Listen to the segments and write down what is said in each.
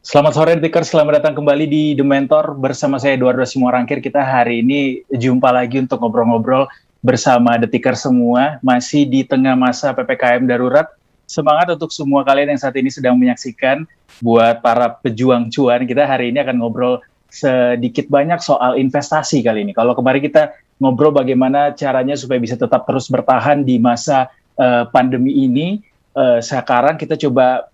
Selamat sore Detikers, selamat datang kembali di The Mentor bersama saya Eduardo Simorangkir. Kita hari ini jumpa lagi untuk ngobrol-ngobrol bersama Detikers semua, masih di tengah masa PPKM darurat. Semangat untuk semua kalian yang saat ini sedang menyaksikan. Buat para pejuang cuan, kita hari ini akan ngobrol sedikit banyak soal investasi kali ini. Kalau kemarin kita ngobrol bagaimana caranya supaya bisa tetap terus bertahan di masa pandemi ini, sekarang kita coba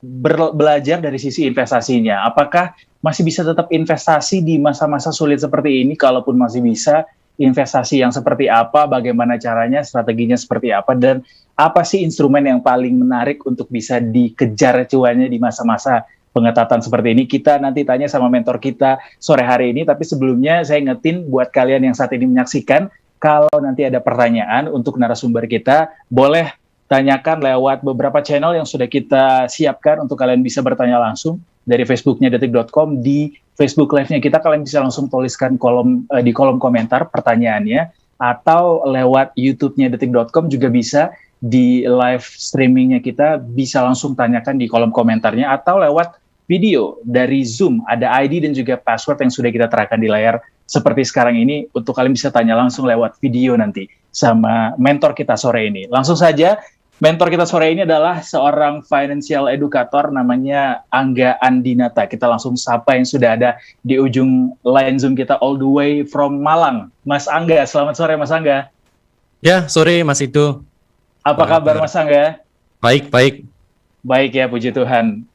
belajar dari sisi investasinya. Apakah masih bisa tetap investasi di masa-masa sulit seperti ini? Kalaupun masih bisa, investasi yang seperti apa, bagaimana caranya, strateginya seperti apa, dan apa sih instrumen yang paling menarik untuk bisa dikejar cuannya di masa-masa pengetatan seperti ini? Kita nanti tanya sama mentor kita sore hari ini, tapi sebelumnya saya ingetin buat kalian yang saat ini menyaksikan, kalau nanti ada pertanyaan untuk narasumber kita, boleh tanyakan lewat beberapa channel yang sudah kita siapkan untuk kalian bisa bertanya langsung dari Facebooknya detik.com. Di Facebook Live-nya kita kalian bisa langsung tuliskan di kolom komentar pertanyaannya, atau lewat YouTube-nya detik.com juga bisa. Di live streaming-nya kita bisa langsung tanyakan di kolom komentarnya, atau lewat video dari Zoom, ada ID dan juga password yang sudah kita terapkan di layar seperti sekarang ini, untuk kalian bisa tanya langsung lewat video nanti sama mentor kita sore ini. Langsung saja, mentor kita sore ini adalah seorang financial educator namanya Angga Andinata. Kita langsung sapa yang sudah ada di ujung line Zoom kita all the way from Malang. Mas Angga, selamat sore Mas Angga. Ya, sore Mas Itu. Apa kabar Mas Angga? Baik, baik. Baik ya, puji Tuhan.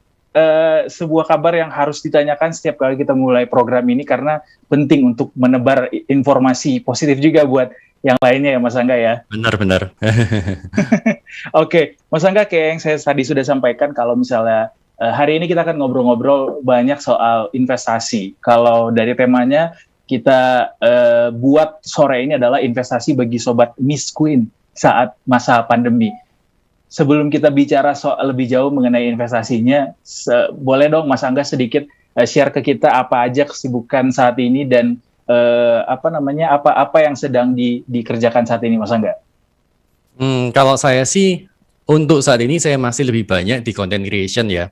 Sebuah kabar yang harus ditanyakan setiap kali kita mulai program ini, karena penting untuk menebar informasi positif juga buat yang lainnya ya Mas Angga ya. Benar. Oke, Mas Angga, kayak yang saya tadi sudah sampaikan, kalau misalnya hari ini kita akan ngobrol-ngobrol banyak soal investasi. Kalau dari temanya kita buat sore ini adalah investasi bagi sobat Miss Queen saat masa pandemi. Sebelum kita bicara soal lebih jauh mengenai investasinya, boleh dong Mas Angga sedikit share ke kita apa aja kesibukan saat ini dan apa yang sedang dikerjakan saat ini, Mas Angga? Kalau saya sih untuk saat ini saya masih lebih banyak di content creation ya.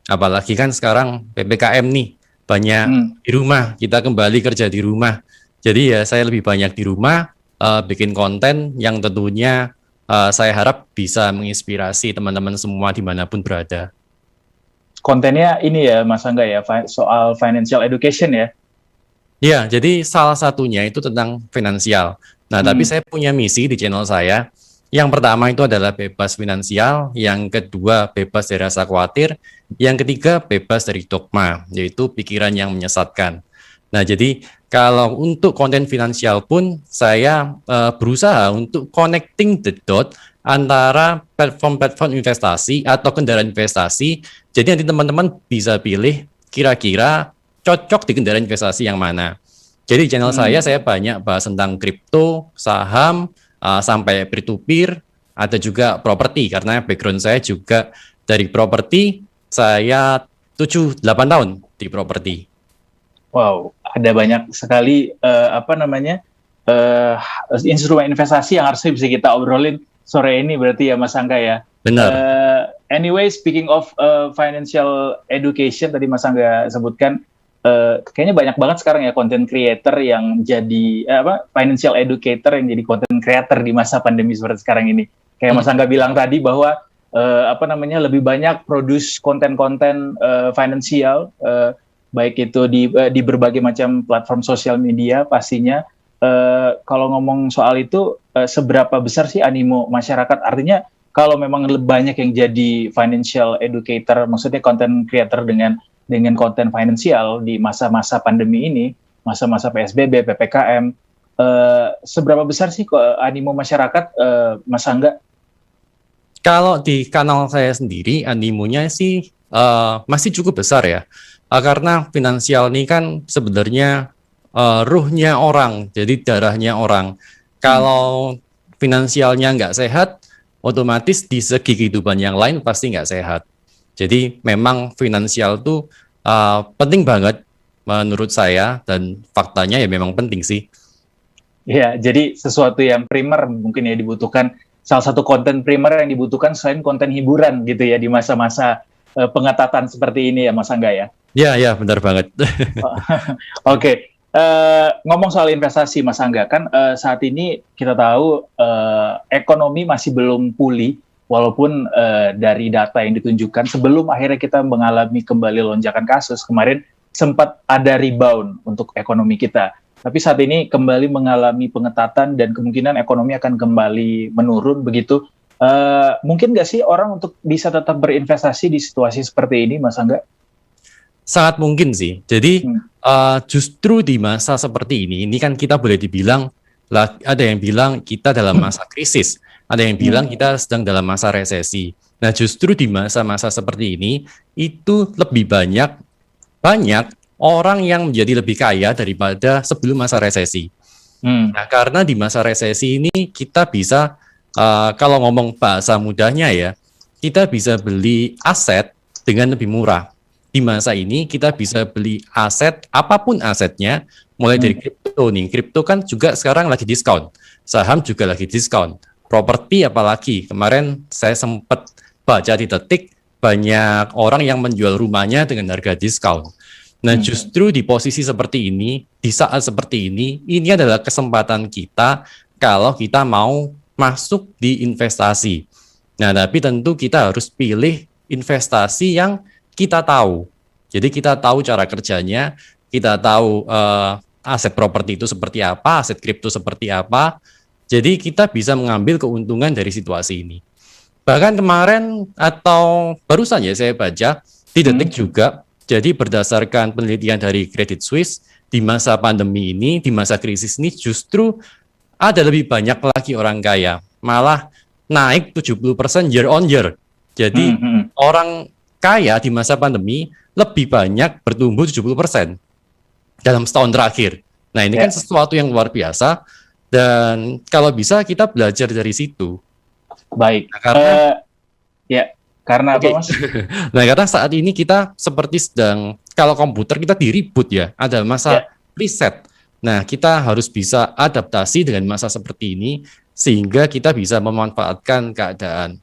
Apalagi kan sekarang PPKM nih, banyak di rumah, kita kembali kerja di rumah. Jadi ya saya lebih banyak di rumah, bikin konten yang tentunya saya harap bisa menginspirasi teman-teman semua dimanapun berada. Kontennya ini ya Mas Angga ya, soal financial education ya? Ya, jadi salah satunya itu tentang finansial. Nah, tapi saya punya misi di channel saya. Yang pertama itu adalah bebas finansial, yang kedua bebas dari rasa khawatir, yang ketiga bebas dari dogma, yaitu pikiran yang menyesatkan. Nah, jadi kalau untuk konten finansial pun saya berusaha untuk connecting the dot antara platform-platform investasi atau kendaraan investasi. Jadi nanti teman-teman bisa pilih kira-kira cocok di kendaraan investasi yang mana. Jadi channel saya banyak bahas tentang kripto, saham, sampai peer-to-peer, ada juga properti, karena background saya juga dari properti, saya 7-8 tahun di properti. Wow, ada banyak sekali instrumen investasi yang harusnya bisa kita obrolin sore ini berarti ya Mas Angga ya. Benar. Anyway, speaking of financial education, tadi Mas Angga sebutkan, kayaknya banyak banget sekarang ya content creator yang jadi financial educator yang jadi content creator di masa pandemi seperti sekarang ini. Kayak Mas Angga bilang tadi bahwa lebih banyak produce konten-konten finansial, baik itu di berbagai macam platform sosial media pastinya. Kalau ngomong soal itu, seberapa besar sih animo masyarakat? Artinya kalau memang banyak yang jadi financial educator, maksudnya content creator dengan konten finansial di masa-masa pandemi ini, masa-masa PSBB, PPKM, seberapa besar sih animo masyarakat, Mas Angga? Kalau di kanal saya sendiri, animonya sih masih cukup besar ya. Karena finansial ini kan sebenarnya ruhnya orang, jadi darahnya orang. Kalau finansialnya nggak sehat, otomatis di segi kehidupan yang lain pasti nggak sehat. Jadi memang finansial tuh penting banget menurut saya, dan faktanya ya memang penting sih. Ya, jadi sesuatu yang primer mungkin ya dibutuhkan, salah satu konten primer yang dibutuhkan selain konten hiburan gitu ya di masa-masa pengetatan seperti ini ya Mas Angga ya. Ya, ya, benar banget. Oke, ngomong soal investasi Mas Angga, kan saat ini kita tahu ekonomi masih belum pulih, walaupun dari data yang ditunjukkan sebelum akhirnya kita mengalami kembali lonjakan kasus, kemarin sempat ada rebound untuk ekonomi kita. Tapi saat ini kembali mengalami pengetatan dan kemungkinan ekonomi akan kembali menurun begitu. Mungkin nggak sih orang untuk bisa tetap berinvestasi di situasi seperti ini Mas Angga? Sangat mungkin sih. Jadi justru di masa seperti ini kan kita boleh dibilang, ada yang bilang kita dalam masa krisis, ada yang bilang kita sedang dalam masa resesi. Nah justru di masa-masa seperti ini, itu lebih banyak orang yang menjadi lebih kaya daripada sebelum masa resesi. Nah karena di masa resesi ini kita bisa, kalau ngomong bahasa mudahnya ya, kita bisa beli aset dengan lebih murah. Di masa ini kita bisa beli aset, apapun asetnya, mulai dari kripto nih. Kripto kan juga sekarang lagi diskon. Saham juga lagi diskon. Properti apalagi. Kemarin saya sempat baca di Detik, banyak orang yang menjual rumahnya dengan harga diskon. Nah justru di posisi seperti ini, di saat seperti ini adalah kesempatan kita kalau kita mau masuk di investasi. Nah tapi tentu kita harus pilih investasi yang kita tahu. Jadi kita tahu cara kerjanya, kita tahu aset properti itu seperti apa, aset kripto seperti apa. Jadi kita bisa mengambil keuntungan dari situasi ini. Bahkan kemarin atau barusan ya saya baca di Detik juga, jadi berdasarkan penelitian dari Credit Suisse, di masa pandemi ini, di masa krisis ini justru ada lebih banyak lagi orang kaya. Malah naik 70% year on year. Jadi orang kaya di masa pandemi lebih banyak bertumbuh 70% dalam setahun terakhir. Nah ini kan sesuatu yang luar biasa dan kalau bisa kita belajar dari situ. Baik. Nah, karena apa Mas? Nah karena saat ini kita seperti sedang, kalau komputer kita di reboot ya, ada masa reset. Nah kita harus bisa adaptasi dengan masa seperti ini sehingga kita bisa memanfaatkan keadaan.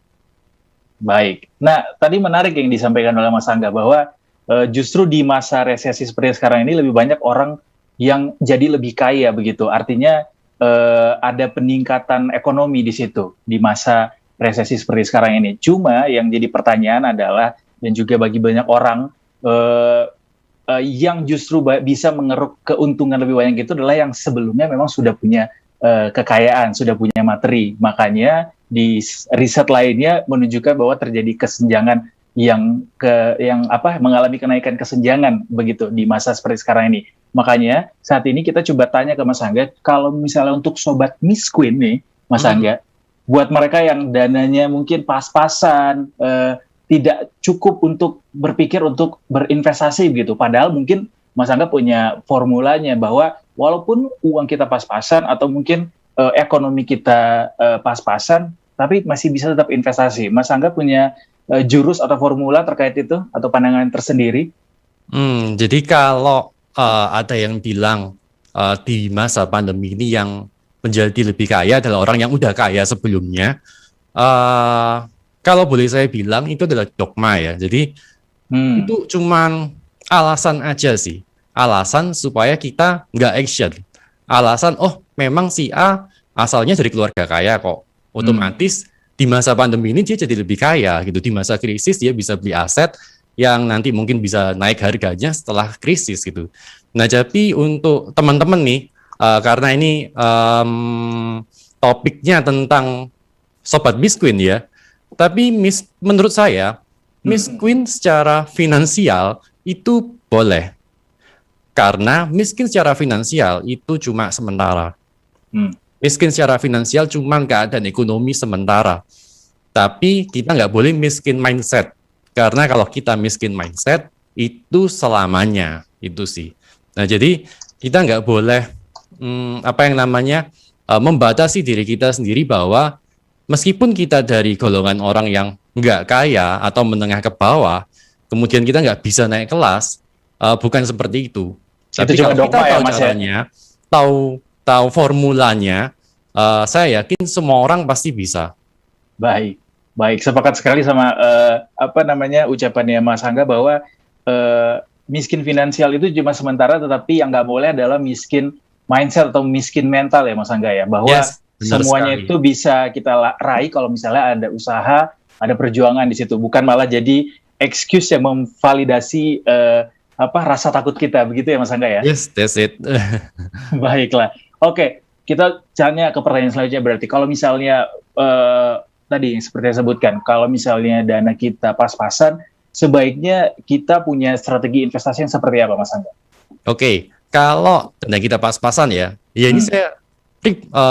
Baik. Nah, tadi menarik yang disampaikan oleh Mas Angga bahwa justru di masa resesi seperti sekarang ini lebih banyak orang yang jadi lebih kaya begitu. Artinya ada peningkatan ekonomi di situ di masa resesi seperti sekarang ini. Cuma yang jadi pertanyaan adalah, dan juga bagi banyak orang yang justru bisa mengeruk keuntungan lebih banyak itu adalah yang sebelumnya memang sudah punya kekayaan, sudah punya materi. Makanya di riset lainnya menunjukkan bahwa terjadi kesenjangan yang mengalami kenaikan kesenjangan begitu di masa seperti sekarang ini. Makanya saat ini kita coba tanya ke Mas Angga, kalau misalnya untuk sobat Miss Queen nih, Mas Angga, buat mereka yang dananya mungkin pas-pasan, tidak cukup untuk berpikir untuk berinvestasi begitu, padahal mungkin Mas Angga punya formulanya bahwa walaupun uang kita pas-pasan atau mungkin ekonomi kita pas-pasan, tapi masih bisa tetap investasi. Mas Angga punya jurus atau formula terkait itu atau pandangan tersendiri? Jadi kalau ada yang bilang di masa pandemi ini yang menjadi lebih kaya adalah orang yang udah kaya sebelumnya, kalau boleh saya bilang itu adalah dogma ya. Jadi itu cuman alasan aja sih, alasan supaya kita nggak action, alasan memang si A asalnya dari keluarga kaya kok, otomatis di masa pandemi ini dia jadi lebih kaya gitu. Di masa krisis dia bisa beli aset yang nanti mungkin bisa naik harganya setelah krisis gitu. Nah tapi untuk teman-teman nih, karena ini topiknya tentang Sobat Miss Queen ya, tapi menurut saya Miss Queen secara finansial itu boleh, karena miskin secara finansial itu cuma sementara. Miskin secara finansial cuma keadaan ekonomi sementara. Tapi kita nggak boleh miskin mindset. Karena kalau kita miskin mindset, itu selamanya. Itu sih. Nah, jadi kita nggak boleh membatasi diri kita sendiri bahwa meskipun kita dari golongan orang yang nggak kaya atau menengah ke bawah, kemudian kita nggak bisa naik kelas, bukan seperti itu. Tapi kalau kita tahu caranya, tahu formulanya, saya yakin semua orang pasti bisa. Baik. Baik, sepakat sekali sama apa namanya ucapannya Mas Angga bahwa miskin finansial itu cuma sementara, tetapi yang nggak boleh adalah miskin mindset atau miskin mental ya Mas Angga ya, bahwa Yes, benar semuanya sekali. itu bisa kita raih kalau misalnya ada usaha, ada perjuangan di situ, bukan malah jadi excuse yang memvalidasi apa rasa takut kita, begitu ya Mas Angga ya. Yes, that's it. Baiklah. Oke, kita tanya ke pertanyaan selanjutnya berarti. Kalau misalnya tadi yang seperti saya sebutkan, kalau misalnya dana kita pas-pasan, sebaiknya kita punya strategi investasi yang seperti apa, Mas Angga? Oke, kalau dana kita pas-pasan ya, ini saya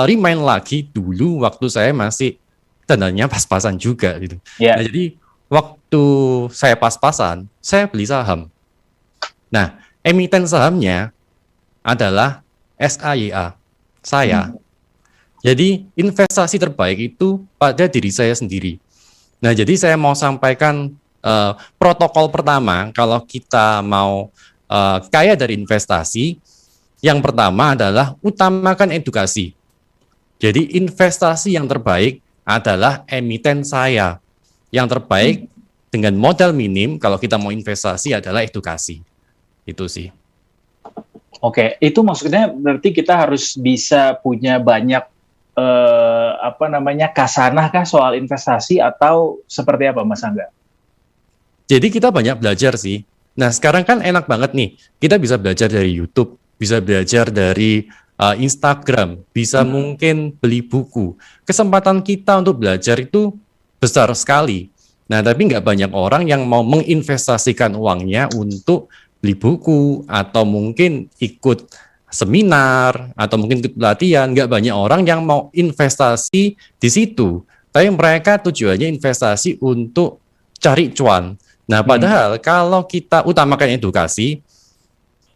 remind lagi dulu waktu saya masih dananya pas-pasan juga gitu. Ya. Nah, jadi waktu saya pas-pasan, saya beli saham. Nah, emiten sahamnya adalah SAYA, saya. Jadi investasi terbaik itu pada diri saya sendiri. Nah, jadi saya mau sampaikan protokol pertama kalau kita mau kaya dari investasi, yang pertama adalah utamakan edukasi. Jadi investasi yang terbaik adalah emiten saya. Yang terbaik dengan modal minim kalau kita mau investasi adalah edukasi. Itu sih. Oke, itu maksudnya berarti kita harus bisa punya banyak apa namanya kasanah kah soal investasi atau seperti apa, Mas Angga? Jadi kita banyak belajar sih. Nah, sekarang kan enak banget nih. Kita bisa belajar dari YouTube, bisa belajar dari Instagram, bisa mungkin beli buku. Kesempatan kita untuk belajar itu besar sekali. Nah, tapi nggak banyak orang yang mau menginvestasikan uangnya untuk beli buku atau mungkin ikut seminar atau mungkin ikut pelatihan. Nggak banyak orang yang mau investasi di situ. Tapi mereka tujuannya investasi untuk cari cuan. Nah, padahal kalau kita utamakan edukasi,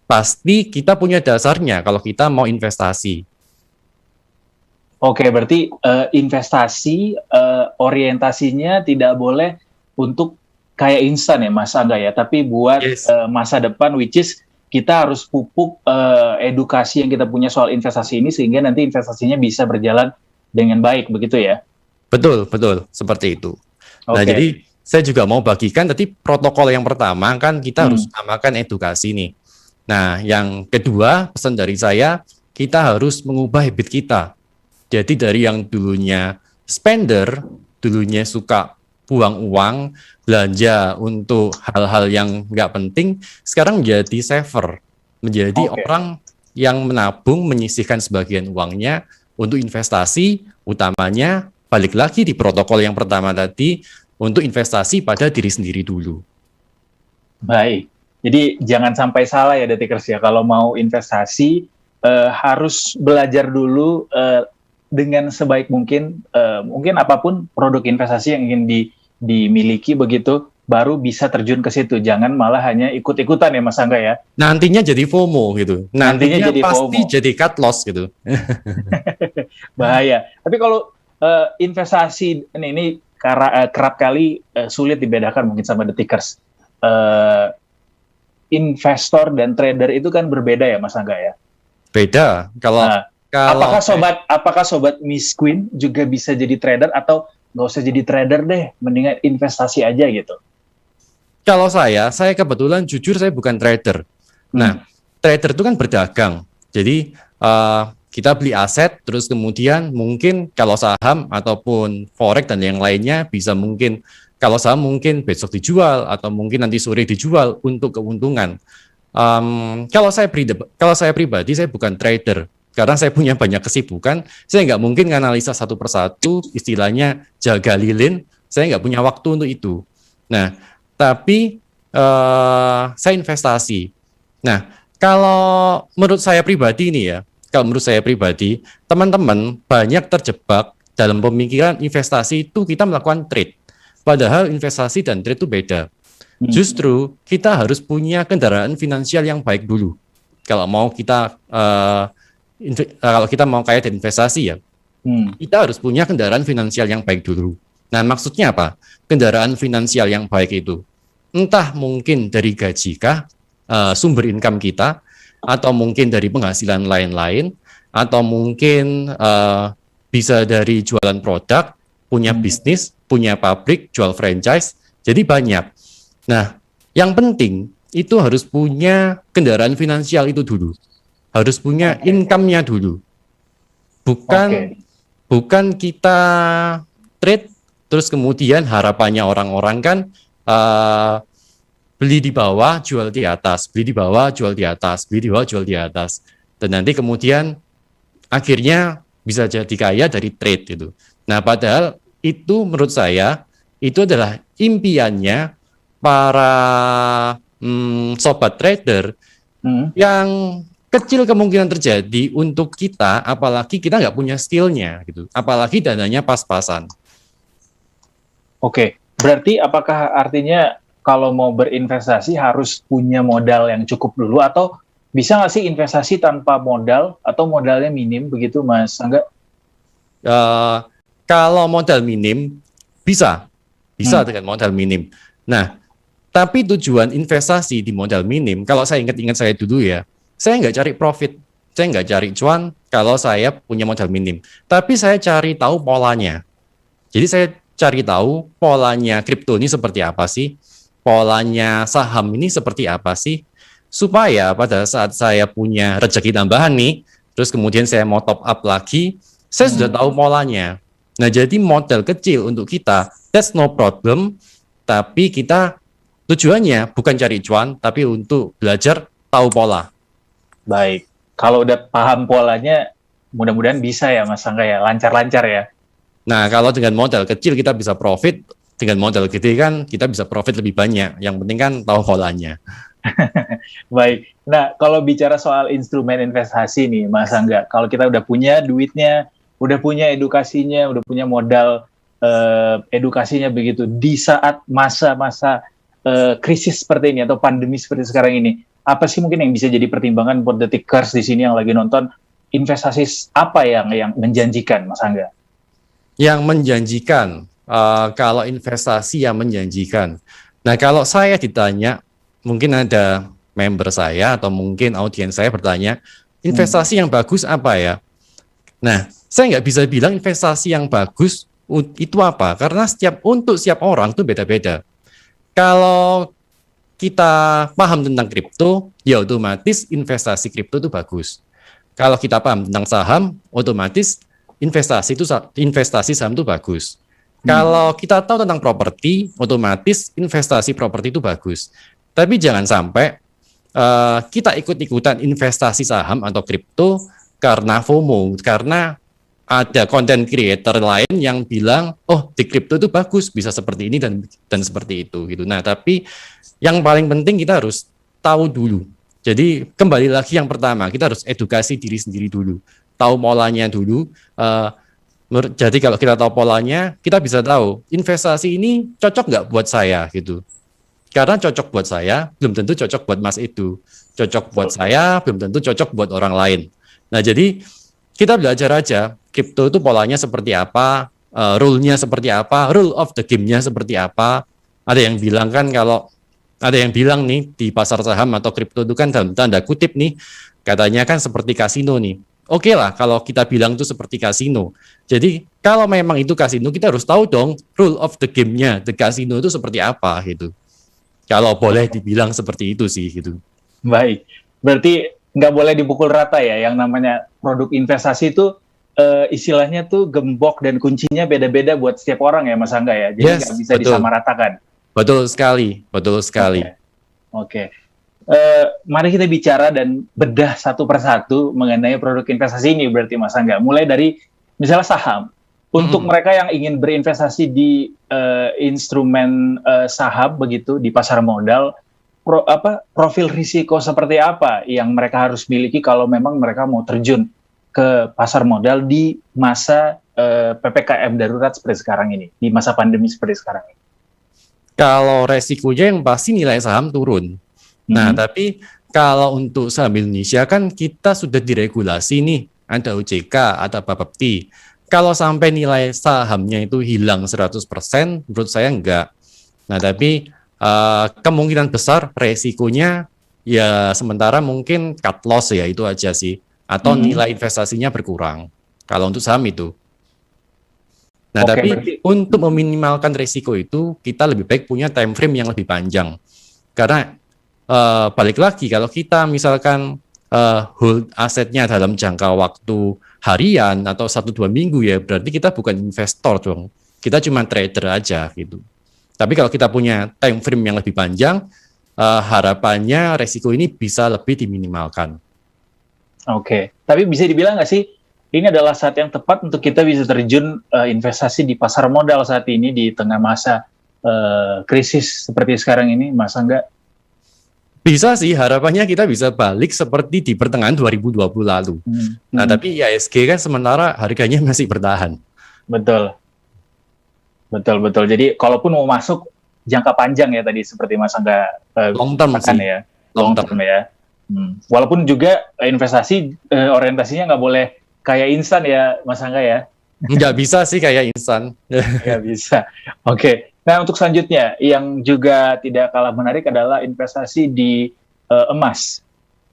pasti kita punya dasarnya kalau kita mau investasi. Oke, berarti investasi orientasinya tidak boleh untuk kayak instan ya Mas Angga ya, tapi buat masa depan, which is kita harus pupuk edukasi yang kita punya soal investasi ini sehingga nanti investasinya bisa berjalan dengan baik, begitu ya? Betul, betul, seperti itu. Nah, jadi saya juga mau bagikan tadi protokol yang pertama kan kita harus utamakan edukasi nih. Nah, yang kedua pesan dari saya, kita harus mengubah habit kita. Jadi dari yang dulunya spender, dulunya suka buang uang, belanja untuk hal-hal yang nggak penting, sekarang menjadi saver, menjadi orang yang menabung, menyisihkan sebagian uangnya untuk investasi, utamanya balik lagi di protokol yang pertama tadi, untuk investasi pada diri sendiri dulu. Baik, jadi jangan sampai salah ya Detikers ya, kalau mau investasi harus belajar dulu dengan sebaik mungkin, mungkin apapun produk investasi yang ingin dimiliki begitu, baru bisa terjun ke situ. Jangan malah hanya ikut-ikutan ya Mas Angga ya. Nantinya jadi FOMO gitu. Nantinya jadi pasti FOMO. Jadi cut loss gitu. Bahaya. Tapi kalau investasi ini kerap kali sulit dibedakan mungkin sama Detikers. Investor dan trader itu kan berbeda ya Mas Angga ya? Beda. Apakah sobat Miss Queen juga bisa jadi trader atau nggak usah jadi trader deh, mendingan investasi aja gitu? Kalau saya kebetulan jujur saya bukan trader. Nah, trader itu kan berdagang. Jadi kita beli aset, terus kemudian mungkin kalau saham ataupun forex dan yang lainnya bisa mungkin, kalau saham mungkin besok dijual atau mungkin nanti sore dijual untuk keuntungan. Kalau saya pribadi saya bukan trader karena saya punya banyak kesibukan. Saya nggak mungkin menganalisa satu persatu, istilahnya jaga lilin. Saya nggak punya waktu untuk itu. Nah, tapi saya investasi. Nah, kalau menurut saya pribadi nih ya. Kalau menurut saya pribadi, teman-teman banyak terjebak dalam pemikiran investasi itu kita melakukan trade. Padahal investasi dan trade itu beda. Justru kita harus punya kendaraan finansial yang baik dulu. Kalau mau kita kaya dari investasi ya, kita harus punya kendaraan finansial yang baik dulu. Nah, maksudnya apa? Kendaraan finansial yang baik itu entah mungkin dari gaji kah, sumber income kita, atau mungkin dari penghasilan lain-lain, atau mungkin bisa dari jualan produk, punya bisnis, punya pabrik, jual franchise, jadi banyak. Nah, yang penting itu harus punya kendaraan finansial itu dulu. Harus punya income-nya dulu. Bukan bukan kita trade terus kemudian harapannya orang-orang kan beli di bawah, jual di atas, beli di bawah, jual di atas, beli di bawah, jual di atas. Dan nanti kemudian akhirnya bisa jadi kaya dari trade gitu. Nah, padahal itu menurut saya itu adalah impiannya para sobat trader yang kecil kemungkinan terjadi untuk kita, apalagi kita nggak punya skillnya gitu, apalagi dananya pas-pasan. Oke, berarti apakah artinya kalau mau berinvestasi harus punya modal yang cukup dulu, atau bisa nggak sih investasi tanpa modal atau modalnya minim begitu, Mas Angga? Kalau modal minim bisa dengan modal minim. Nah, tapi tujuan investasi di modal minim, kalau saya ingat saya dulu ya, saya nggak cari profit, saya nggak cari cuan kalau saya punya modal minim. Tapi saya cari tahu polanya. Jadi saya cari tahu polanya kripto ini seperti apa sih, polanya saham ini seperti apa sih, supaya pada saat saya punya rezeki tambahan nih, terus kemudian saya mau top up lagi, saya sudah tahu polanya. Nah, jadi modal kecil untuk kita, that's no problem, tapi kita tujuannya bukan cari cuan, tapi untuk belajar tahu pola. Baik, kalau udah paham polanya, mudah-mudahan bisa ya Mas Angga ya, lancar-lancar ya. Nah, kalau dengan modal kecil kita bisa profit, dengan modal gede kan kita bisa profit lebih banyak. Yang penting kan tahu polanya. Baik, nah kalau bicara soal instrumen investasi nih Mas Angga, kalau kita udah punya duitnya, udah punya edukasinya, udah punya modal edukasinya begitu, di saat masa-masa krisis seperti ini atau pandemi seperti sekarang ini, apa sih mungkin yang bisa jadi pertimbangan buat The Tickers di sini yang lagi nonton, investasi apa yang menjanjikan, Mas Angga? Yang menjanjikan, kalau investasi yang menjanjikan. Nah, kalau saya ditanya, mungkin ada member saya atau mungkin audiens saya bertanya, investasi yang bagus apa ya? Nah, saya nggak bisa bilang investasi yang bagus itu apa, karena untuk setiap orang itu beda-beda. Kalau kita paham tentang kripto, ya otomatis investasi kripto itu bagus. Kalau kita paham tentang saham, otomatis investasi saham itu bagus. Kalau kita tahu tentang properti, otomatis investasi properti itu bagus. Tapi jangan sampai kita ikut-ikutan investasi saham atau kripto karena FOMO, karena ada content creator lain yang bilang, oh di kripto itu bagus, bisa seperti ini dan seperti itu gitu. Nah, tapi yang paling penting kita harus tahu dulu. Jadi kembali lagi yang pertama, kita harus edukasi diri sendiri dulu, tahu polanya dulu. Jadi kalau kita tahu polanya, kita bisa tahu investasi ini cocok nggak buat saya gitu. Karena cocok buat saya, belum tentu cocok buat Mas itu. Cocok buat saya, belum tentu cocok buat orang lain. Nah, jadi kita belajar aja, kripto itu polanya seperti apa, rule-nya seperti apa, rule of the game-nya seperti apa. Ada yang bilang kan ada yang bilang nih di pasar saham atau kripto itu kan dalam tanda kutip nih, katanya kan seperti kasino nih. Oke lah kalau kita bilang itu seperti kasino. Jadi kalau memang itu kasino, kita harus tahu dong rule of the game-nya, the kasino itu seperti apa gitu. Kalau boleh dibilang seperti itu sih gitu. Baik, berarti nggak boleh dipukul rata ya, yang namanya produk investasi itu istilahnya tuh gembok dan kuncinya beda-beda buat setiap orang ya Mas Angga ya, jadi nggak bisa disamaratakan. Betul sekali. Oke. Mari kita bicara dan bedah satu persatu mengenai produk investasi ini berarti Mas Angga, mulai dari misalnya saham. Untuk mereka yang ingin berinvestasi di instrumen saham begitu di pasar modal, profil risiko seperti apa yang mereka harus miliki kalau memang mereka mau terjun ke pasar modal di masa PPKM darurat seperti sekarang ini, di masa pandemi seperti sekarang ini? Kalau resikonya yang pasti nilai saham turun. Nah, tapi kalau untuk saham Indonesia kan kita sudah diregulasi nih, ada OJK, ada Bapepti. Kalau sampai nilai sahamnya itu hilang 100%, menurut saya enggak. Nah, tapi kemungkinan besar resikonya ya sementara mungkin cut loss ya, itu aja sih. Atau nilai investasinya berkurang. Kalau untuk saham itu. Nah, Oke, tapi berarti untuk meminimalkan risiko itu, kita lebih baik punya time frame yang lebih panjang. Karena balik lagi, kalau kita misalkan hold asetnya dalam jangka waktu harian atau 1-2 minggu ya, berarti kita bukan investor dong. Kita cuma trader aja gitu. Tapi kalau kita punya time frame yang lebih panjang, harapannya resiko ini bisa lebih diminimalkan. Oke, tapi bisa dibilang nggak sih ini adalah saat yang tepat untuk kita bisa terjun investasi di pasar modal saat ini di tengah masa krisis seperti sekarang ini, masa nggak? Bisa sih, harapannya kita bisa balik seperti di pertengahan 2020 lalu. Nah, tapi IHSG kan sementara harganya masih bertahan. Betul, betul, betul. Jadi kalaupun mau masuk jangka panjang ya tadi seperti Mas Angga Long term katakan sih. ya, long term ya. Walaupun juga investasi orientasinya nggak boleh kayak instan ya, Mas Angga ya. Nggak bisa sih kayak instan. Nggak bisa. Oke. Nah, untuk selanjutnya yang juga tidak kalah menarik adalah investasi di emas.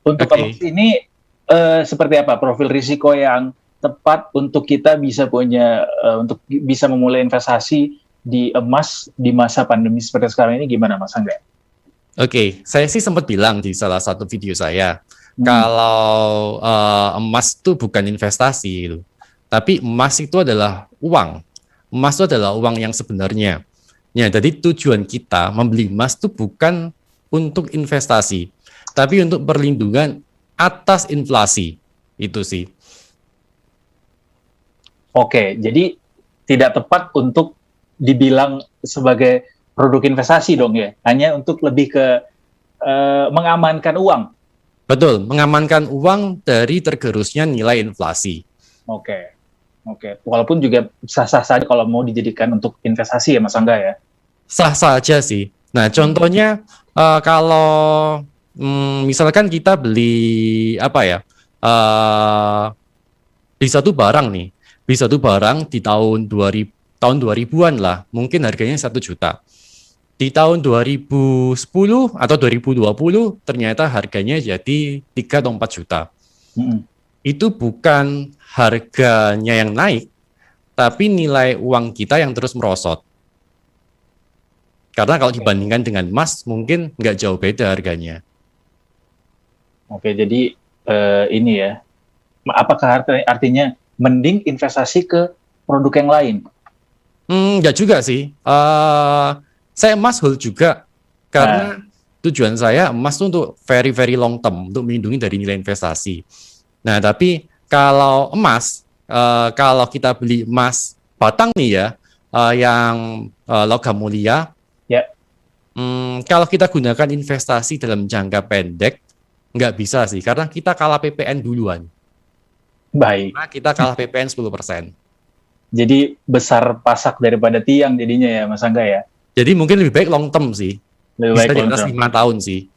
Untuk emas ini seperti apa profil risiko yang tepat untuk kita bisa punya untuk bisa memulai investasi di emas di masa pandemi seperti sekarang ini gimana, Mas Angga? Oke, saya sih sempat bilang di salah satu video saya, kalau emas itu bukan investasi, tapi emas itu adalah uang. Emas itu adalah uang yang sebenarnya. Ya, jadi tujuan kita membeli emas itu bukan untuk investasi, tapi untuk perlindungan atas inflasi. Itu sih. Oke, jadi tidak tepat untuk dibilang sebagai produk investasi dong ya, hanya untuk lebih ke mengamankan uang. Betul, mengamankan uang dari tergerusnya nilai inflasi. Oke. Walaupun juga sah-sah saja kalau mau dijadikan untuk investasi ya, Mas Angga ya. Sah-sah aja sih. Nah, contohnya kalau misalkan kita beli apa ya, di satu barang nih, di satu barang di tahun 2000-an lah, mungkin harganya 1 juta. Di tahun 2010 atau 2020 ternyata harganya jadi 3 atau 4 juta. Itu bukan harganya yang naik, tapi nilai uang kita yang terus merosot. Karena kalau dibandingkan dengan emas, mungkin nggak jauh beda harganya. Oke, jadi ini ya, apakah artinya mending investasi ke produk yang lain? Nggak juga sih. Saya emas hold juga, karena tujuan saya emas itu untuk very very long term, untuk melindungi dari nilai investasi. Nah, tapi kalau emas, kalau kita beli emas batang nih ya, yang logam mulia, kalau kita gunakan investasi dalam jangka pendek, nggak bisa sih, karena kita kalah PPN duluan. Baik. Nah, kita kalah PPN 10%. Jadi besar pasak daripada tiang jadinya ya, Mas Angga ya? Jadi mungkin lebih baik long term sih. Lebih Bisa baik di atas 5 tahun sih.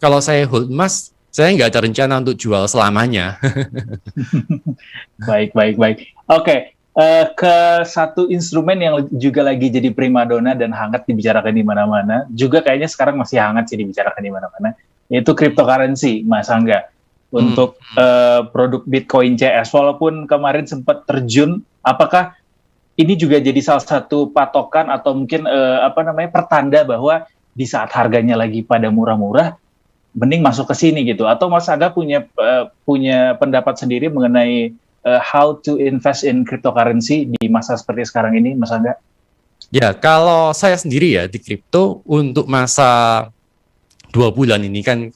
Kalau saya hold emas, saya nggak ada rencana untuk jual selamanya. Baik. Oke, ke satu instrumen yang juga lagi jadi primadona dan hangat dibicarakan di mana-mana, juga kayaknya sekarang masih hangat sih dibicarakan di mana-mana, yaitu cryptocurrency, Mas Angga. Untuk produk Bitcoin CS, walaupun kemarin sempat terjun, apakah ini juga jadi salah satu patokan atau mungkin pertanda bahwa di saat harganya lagi pada murah-murah, mending masuk ke sini gitu? Atau Mas Angga punya pendapat sendiri mengenai how to invest in cryptocurrency di masa seperti sekarang ini, Mas Angga? Ya, kalau saya sendiri ya di kripto untuk masa 2 bulan ini kan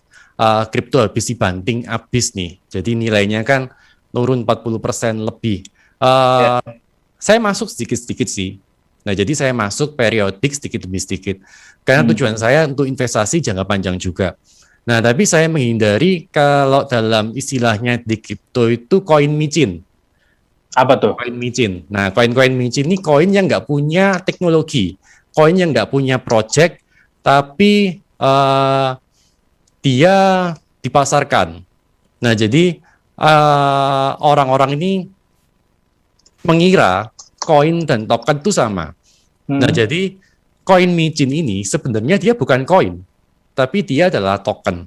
kripto habis dibanting habis nih. Jadi nilainya kan turun 40% lebih. Saya masuk sedikit-sedikit sih. Nah, jadi saya masuk periodik sedikit demi sedikit. Karena tujuan saya untuk investasi jangka panjang juga. Nah, tapi saya menghindari kalau dalam istilahnya di kripto itu koin micin. Apa tuh? Koin micin. Nah, koin-koin micin ini koin yang nggak punya teknologi. Koin yang nggak punya project, tapi dia dipasarkan. Nah, jadi orang-orang ini mengira koin dan token itu sama. Nah, jadi koin micin ini sebenarnya dia bukan koin, tapi dia adalah token.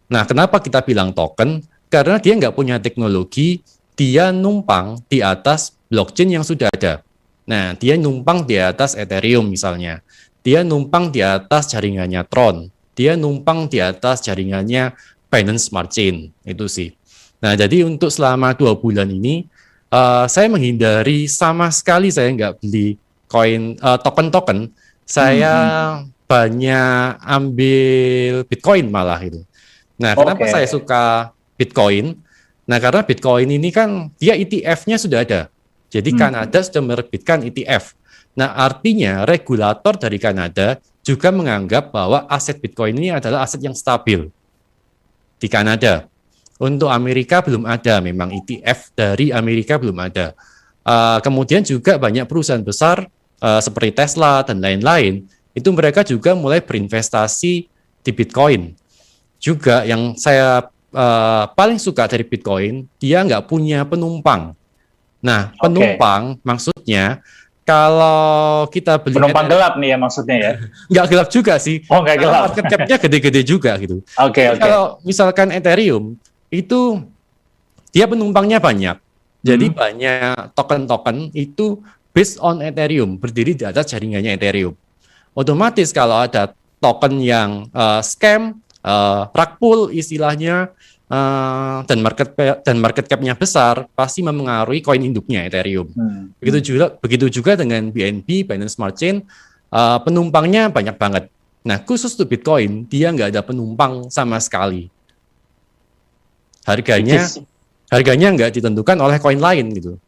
Nah, kenapa kita bilang token? Karena dia nggak punya teknologi, dia numpang di atas blockchain yang sudah ada. Nah, dia numpang di atas Ethereum misalnya. Dia numpang di atas jaringannya Tron. Dia numpang di atas jaringannya Binance Smart Chain. Itu sih. Nah, jadi untuk selama 2 bulan ini, saya menghindari sama sekali saya nggak beli token-token. Saya banyak ambil Bitcoin malah itu. Nah, kenapa saya suka Bitcoin? Nah, karena Bitcoin ini kan dia ETF-nya sudah ada. Jadi Kanada sudah menerbitkan ETF. Nah, artinya regulator dari Kanada juga menganggap bahwa aset Bitcoin ini adalah aset yang stabil di Kanada. Untuk Amerika belum ada, memang ETF dari Amerika belum ada. Kemudian juga banyak perusahaan besar seperti Tesla dan lain-lain, itu mereka juga mulai berinvestasi di Bitcoin. Juga yang saya paling suka dari Bitcoin, dia nggak punya penumpang. Nah, penumpang maksudnya kalau kita beli penumpang gelap nih ya maksudnya ya? Nggak gelap juga sih. Oh, nggak gelap. Market cap-nya gede-gede juga gitu. Oke. Kalau misalkan Ethereum, itu dia penumpangnya banyak. Jadi banyak token-token itu based on Ethereum, berdiri di atas jaringannya Ethereum. Otomatis kalau ada token yang scam, rug pull istilahnya, dan market cap-nya besar, pasti memengaruhi koin induknya Ethereum. Begitu juga dengan BNB, Binance Smart Chain, penumpangnya banyak banget. Nah, khusus untuk Bitcoin, dia nggak ada penumpang sama sekali. Harganya nggak ditentukan oleh koin lain gitu.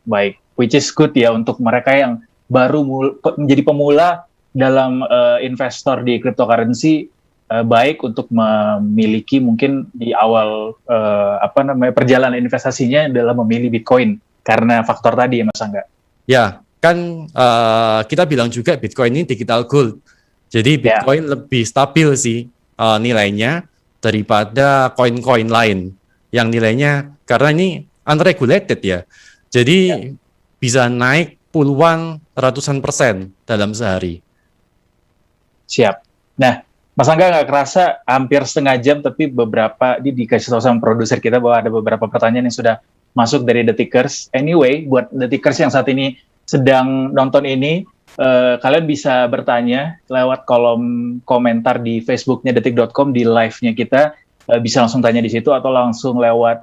Baik, which is good ya untuk mereka yang baru menjadi pemula dalam investor di cryptocurrency. Baik untuk memiliki mungkin di awal perjalanan investasinya dalam memilih Bitcoin karena faktor tadi ya Mas Angga. Ya, kan kita bilang juga Bitcoin ini digital gold. Jadi Bitcoin lebih stabil sih nilainya daripada koin-koin lain yang nilainya, karena ini unregulated ya. Jadi bisa naik puluhan, ratusan persen dalam sehari. Siap. Nah, Mas Angga nggak kerasa hampir setengah jam, tapi beberapa dikasih tahu sama produser kita bahwa ada beberapa pertanyaan yang sudah masuk dari The Tickers. Anyway, buat The Tickers yang saat ini sedang nonton ini, kalian bisa bertanya lewat kolom komentar di Facebooknya detik.com di live-nya kita. Bisa langsung tanya di situ atau langsung lewat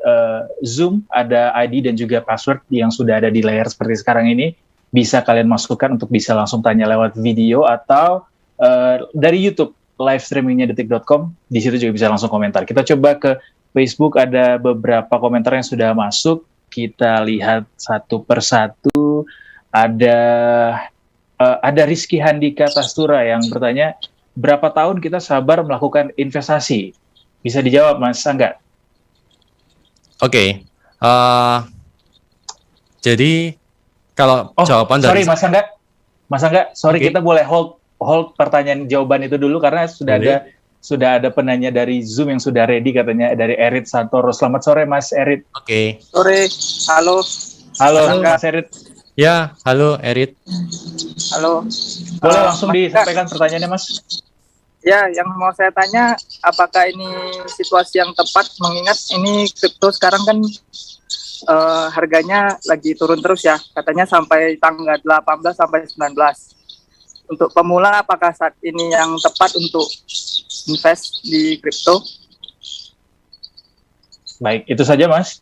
Zoom, ada ID dan juga password yang sudah ada di layar seperti sekarang ini. Bisa kalian masukkan untuk bisa langsung tanya lewat video atau dari YouTube. Live streamingnya detik.com, di situ juga bisa langsung komentar. Kita coba ke Facebook, ada beberapa komentar yang sudah masuk. Kita lihat satu persatu. Ada Rizky Handika Tastura yang bertanya, berapa tahun kita sabar melakukan investasi? Bisa dijawab Mas Angga? Oke. Jadi kalau jawaban dari Mas Angga, kita boleh hold pertanyaan jawaban itu dulu karena sudah ada penanya dari Zoom yang sudah ready, katanya dari Erit Santoro. Selamat sore Mas Erit. Oke. Sore. Halo Mas Erit. Ya, halo Erit. Halo. Boleh langsung disampaikan pertanyaannya Mas? Ya, yang mau saya tanya, apakah ini situasi yang tepat mengingat ini kripto sekarang kan harganya lagi turun terus ya, katanya sampai tanggal 18 sampai 19. Untuk pemula, apakah saat ini yang tepat untuk invest di kripto? Baik, itu saja Mas?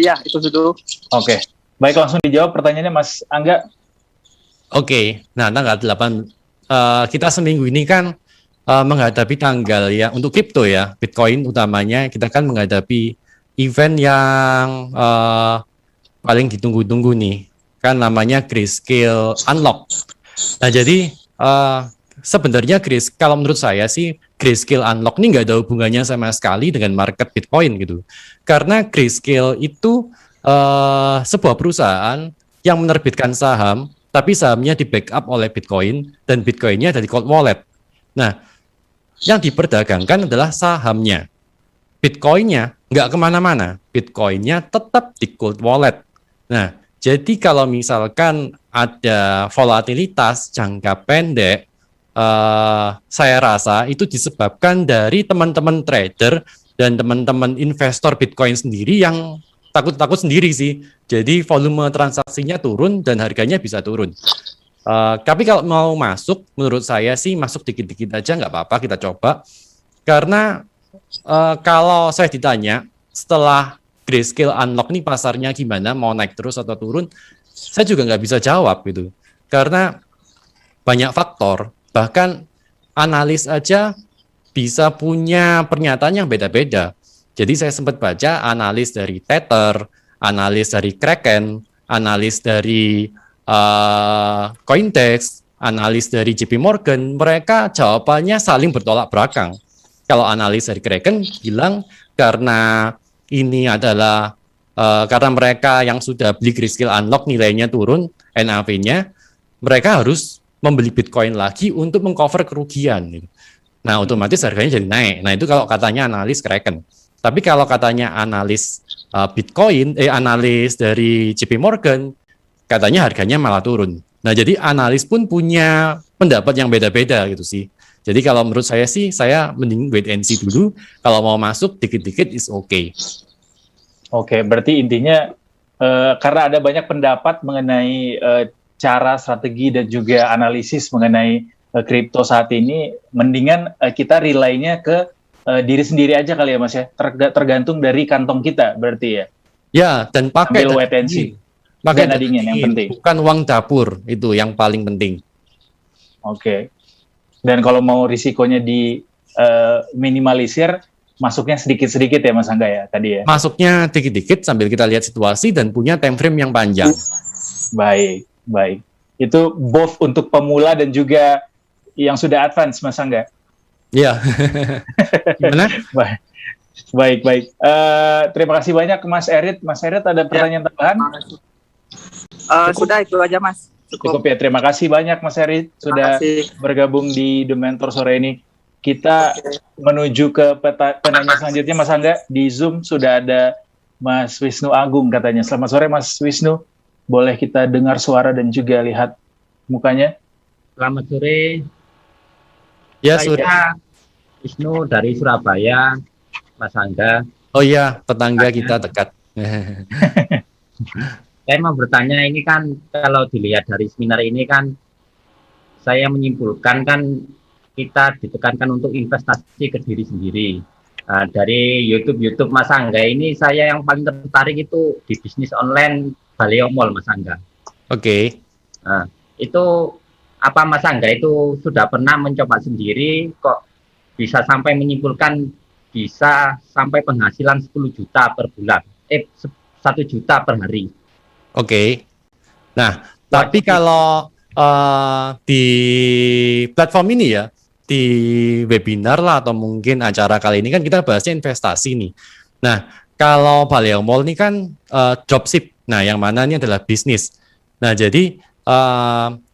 Ya, itu dulu. Oke, baik langsung dijawab pertanyaannya Mas Angga. Oke, nah tanggal 8, kita seminggu ini kan menghadapi tanggal ya, untuk kripto ya, Bitcoin utamanya, kita kan menghadapi event yang paling ditunggu-tunggu nih, kan namanya Grayscale Unlock. Nah jadi sebenarnya kalau menurut saya sih Grayscale Unlock ini nggak ada hubungannya sama sekali dengan market Bitcoin gitu. Karena Grayscale itu sebuah perusahaan yang menerbitkan saham, tapi sahamnya di backup oleh Bitcoin dan Bitcoinnya dari cold wallet. Nah, yang diperdagangkan adalah sahamnya. Bitcoinnya nggak kemana-mana, Bitcoinnya tetap di cold wallet. Nah, jadi kalau misalkan ada volatilitas jangka pendek, saya rasa itu disebabkan dari teman-teman trader dan teman-teman investor Bitcoin sendiri yang takut sendiri sih. Jadi volume transaksinya turun dan harganya bisa turun. Tapi kalau mau masuk, menurut saya sih masuk dikit-dikit aja nggak apa-apa, kita coba. Karena kalau saya ditanya setelah Grayscale unlock nih pasarnya gimana, mau naik terus atau turun, saya juga nggak bisa jawab gitu. Karena banyak faktor, bahkan analis aja bisa punya pernyataan yang beda-beda. Jadi saya sempat baca analis dari Tether, analis dari Kraken, analis dari Coindex, analis dari JP Morgan, mereka jawabannya saling bertolak belakang. Kalau analis dari Kraken bilang karena ini adalah karena mereka yang sudah beli Grayscale unlock nilainya turun, NAV-nya, mereka harus membeli Bitcoin lagi untuk mengcover kerugian. Gitu. Nah, otomatis harganya jadi naik. Nah, itu kalau katanya analis Kraken. Tapi kalau katanya analis analis dari JP Morgan, katanya harganya malah turun. Nah, jadi analis pun punya pendapat yang beda-beda gitu sih. Jadi kalau menurut saya sih, saya mending wait and see dulu. Kalau mau masuk dikit-dikit is okay. Oke, berarti intinya karena ada banyak pendapat mengenai cara, strategi, dan juga analisis mengenai kripto saat ini, mendingan kita rely-nya ke diri sendiri aja kali ya Mas ya, tergantung dari kantong kita berarti ya. Ya, dan pakai ambil wait and see. Pakai dana dingin yang penting. Bukan uang dapur, itu yang paling penting. Oke. Dan kalau mau risikonya di minimalisir, masuknya sedikit-sedikit ya Mas Angga ya tadi ya? Masuknya dikit-dikit sambil kita lihat situasi dan punya time frame yang panjang. Baik. Itu both untuk pemula dan juga yang sudah advance, Mas Angga. Iya. Gimana? Baik. Terima kasih banyak Mas Erit. Mas Erit ada pertanyaan tambahan? Sudah itu aja Mas. Cukup ya. Terima kasih banyak Mas Erit sudah bergabung di The Mentor sore ini. Kita menuju ke penanya selanjutnya Mas Angga. Di Zoom sudah ada Mas Wisnu Agung katanya. Selamat sore Mas Wisnu. Boleh kita dengar suara dan juga lihat mukanya? Selamat sore. Ya, saya Wisnu dari Surabaya, Mas Angga. Oh iya, tetangga kita dekat. Saya mau bertanya, ini kan kalau dilihat dari seminar ini kan, saya menyimpulkan kan kita ditekankan untuk investasi ke diri sendiri. Dari YouTube Mas Angga ini, saya yang paling tertarik itu di bisnis online Baleo Mall, Mas Angga. Oke. Nah, itu apa Mas Angga itu sudah pernah mencoba sendiri, kok bisa sampai menyimpulkan bisa sampai penghasilan 10 juta per bulan, 1 juta per hari. Oke. Nah, tapi kalau di platform ini ya, di webinar lah atau mungkin acara kali ini kan kita bahasnya investasi nih. Nah, kalau Baleo Mall ini kan dropship. Nah, yang mana ini adalah bisnis. Nah, jadi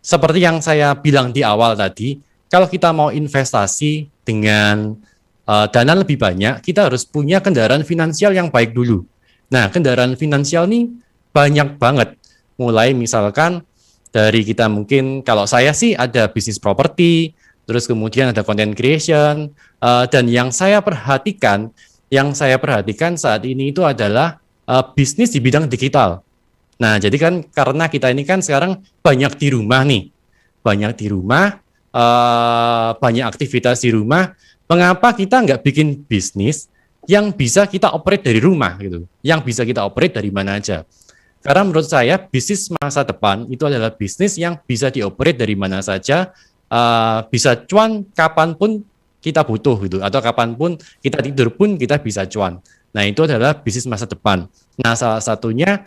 seperti yang saya bilang di awal tadi, kalau kita mau investasi dengan dana lebih banyak, kita harus punya kendaraan finansial yang baik dulu. Nah, kendaraan finansial ini banyak banget. Mulai misalkan dari kita mungkin, kalau saya sih ada bisnis properti, terus kemudian ada content creation, dan yang saya perhatikan saat ini itu adalah bisnis di bidang digital. Nah, jadi kan karena kita ini kan sekarang banyak di rumah nih, banyak aktivitas di rumah. Mengapa kita nggak bikin bisnis yang bisa kita operate dari rumah gitu, yang bisa kita operate dari mana aja? Karena menurut saya bisnis masa depan itu adalah bisnis yang bisa dioperate dari mana saja, bisa cuan kapanpun kita butuh gitu, atau kapanpun kita tidur pun kita bisa cuan. Nah, itu adalah bisnis masa depan. Nah, salah satunya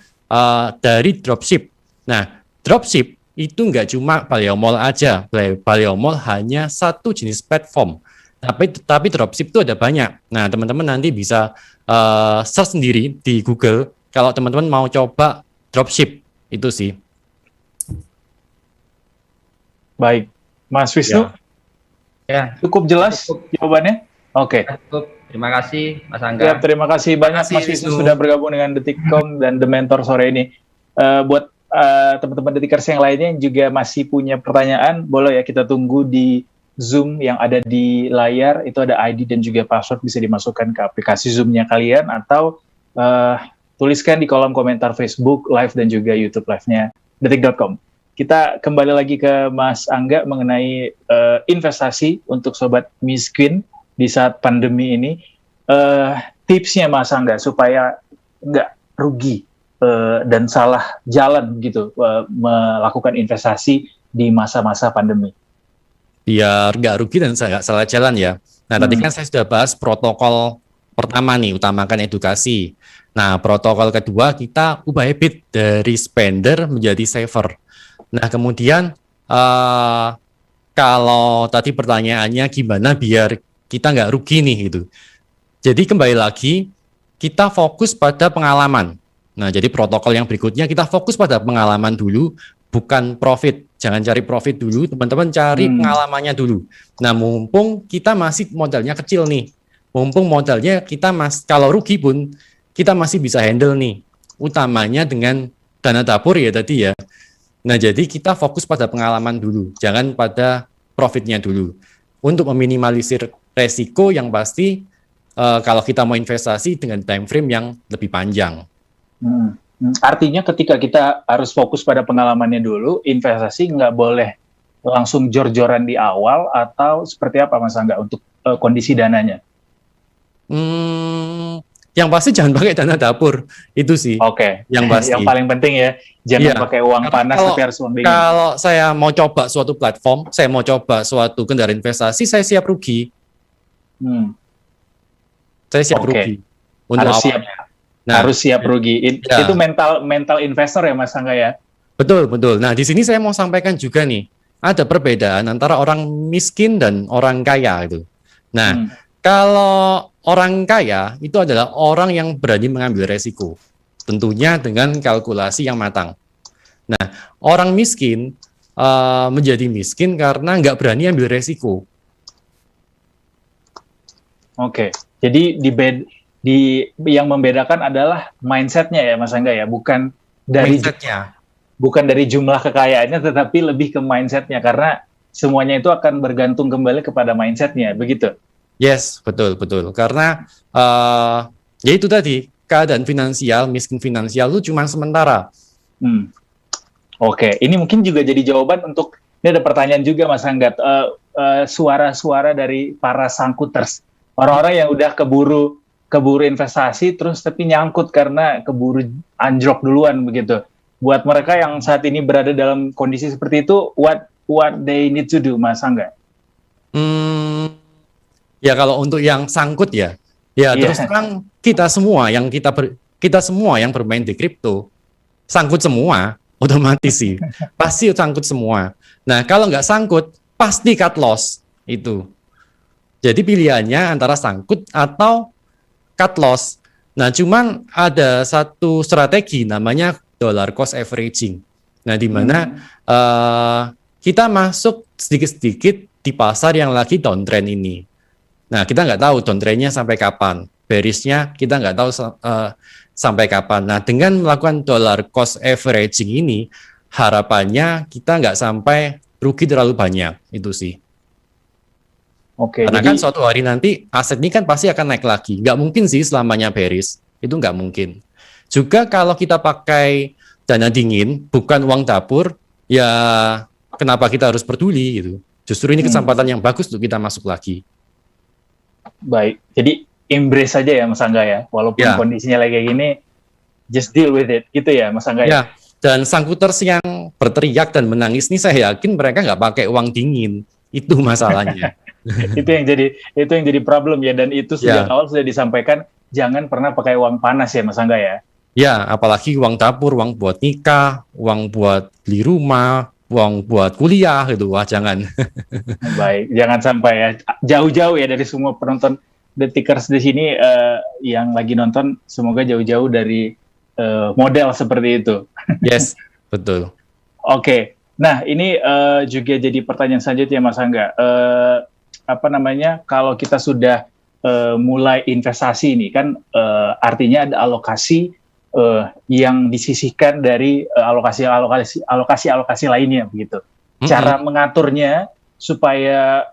dari dropship. Nah, dropship itu nggak cuma Baleo Mall aja. Baleo Mall hanya satu jenis platform. Tapi dropship itu ada banyak. Nah, teman-teman nanti bisa search sendiri di Google kalau teman-teman mau coba dropship. Itu sih. Baik. Mas Wisnu? Ya. Cukup jelas jawabannya? Oke. Cukup. Terima kasih Mas Angga. Ya, terima kasih banyak Mas Wisnu sudah bergabung dengan Detikcom dan The Mentor sore ini. Buat teman-teman Detikers yang lainnya yang juga masih punya pertanyaan, boleh ya kita tunggu di Zoom yang ada di layar. Itu ada ID dan juga password, bisa dimasukkan ke aplikasi Zoom-nya kalian, atau tuliskan di kolom komentar Facebook Live dan juga YouTube Live-nya Detik.com. Kita kembali lagi ke Mas Angga mengenai investasi untuk Sobat Miskin di saat pandemi ini. Tipsnya Mas Angga supaya nggak rugi dan salah jalan gitu melakukan investasi di masa-masa pandemi. Biar nggak rugi dan nggak salah jalan ya. Nah, tadi kan saya sudah bahas protokol pertama nih, utamakan edukasi. Nah, protokol kedua, kita ubah habit dari spender menjadi saver. Nah, kemudian kalau tadi pertanyaannya gimana biar kita nggak rugi nih gitu. Jadi kembali lagi, kita fokus pada pengalaman. Nah, jadi protokol yang berikutnya kita fokus pada pengalaman dulu, bukan profit. Jangan cari profit dulu, teman-teman cari pengalamannya dulu. Nah, mumpung kita masih modalnya kecil nih, mumpung modalnya kita kalau rugi pun kita masih bisa handle nih. Utamanya dengan dana dapur ya tadi ya. Nah, jadi kita fokus pada pengalaman dulu, jangan pada profitnya dulu. Untuk meminimalisir resiko yang pasti kalau kita mau investasi dengan time frame yang lebih panjang. Artinya ketika kita harus fokus pada pengalamannya dulu, investasi nggak boleh langsung jor-joran di awal atau seperti apa Mas Angga untuk kondisi dananya? Yang pasti jangan pakai dana dapur, itu sih. Oke. Yang pasti. Yang paling penting ya, jangan pakai uang panas tapi harus uang dingin. Kalau saya mau coba suatu platform, saya mau coba suatu kendaraan investasi, saya siap rugi. Saya siap rugi. Untuk harus siap. Nah, harus siap rugi. Itu mental investor ya Mas Angga ya? Betul. Nah, di sini saya mau sampaikan juga nih, ada perbedaan antara orang miskin dan orang kaya itu. Nah, kalau orang kaya itu adalah orang yang berani mengambil resiko, tentunya dengan kalkulasi yang matang. Nah, orang miskin menjadi miskin karena nggak berani ambil resiko. Oke, jadi yang membedakan adalah mindsetnya ya Mas Angga ya, bukan dari jumlah kekayaannya, tetapi lebih ke mindsetnya, karena semuanya itu akan bergantung kembali kepada mindsetnya, begitu? Yes, betul. Karena ya itu tadi, keadaan finansial, miskin finansial itu cuma sementara. Oke, ini mungkin juga jadi jawaban untuk, ini ada pertanyaan juga Mas Angga, suara-suara dari para sangkuters, orang-orang yang udah keburu investasi terus tapi nyangkut karena keburu anjlok duluan begitu. Buat mereka yang saat ini berada dalam kondisi seperti itu, what they need to do, Mas Angga? Ya kalau untuk yang sangkut terus terang kita semua yang bermain di kripto sangkut semua, otomatis sih pasti sangkut semua. Nah, kalau nggak sangkut pasti cut loss itu. Jadi pilihannya antara sangkut atau cut loss. Nah, cuman ada satu strategi namanya dollar cost averaging. Nah, di mana kita masuk sedikit-sedikit di pasar yang lagi downtrend ini. Nah, kita nggak tahu downtrendnya sampai kapan, bearish-nya kita nggak tahu sampai kapan. Nah, dengan melakukan dollar cost averaging ini, harapannya kita nggak sampai rugi terlalu banyak, itu sih. Oke, karena kan suatu hari nanti aset ini kan pasti akan naik lagi. Nggak mungkin sih selamanya bearish, itu nggak mungkin. Juga kalau kita pakai dana dingin, bukan uang dapur, ya kenapa kita harus peduli gitu. Justru ini kesempatan yang bagus untuk kita masuk lagi. Baik, jadi embrace saja ya Mas Angga ya, walaupun kondisinya lagi kayak gini, just deal with it, gitu ya Mas Angga ya. Dan sangkuters yang berteriak dan menangis nih, saya yakin mereka nggak pakai uang dingin, itu masalahnya. itu yang jadi problem ya, dan itu sejak awal sudah disampaikan jangan pernah pakai uang panas ya Mas Angga ya. Ya, apalagi uang dapur, uang buat nikah, uang buat beli rumah, uang buat kuliah gitu, wah jangan. Baik, jangan sampai ya, jauh-jauh ya dari semua penonton Detikers di sini yang lagi nonton, semoga jauh-jauh dari model seperti itu. Yes, betul. Oke, nah ini juga jadi pertanyaan selanjutnya Mas Angga. Kalau kita sudah mulai investasi ini kan artinya ada alokasi yang disisihkan dari alokasi lainnya begitu. Cara mengaturnya supaya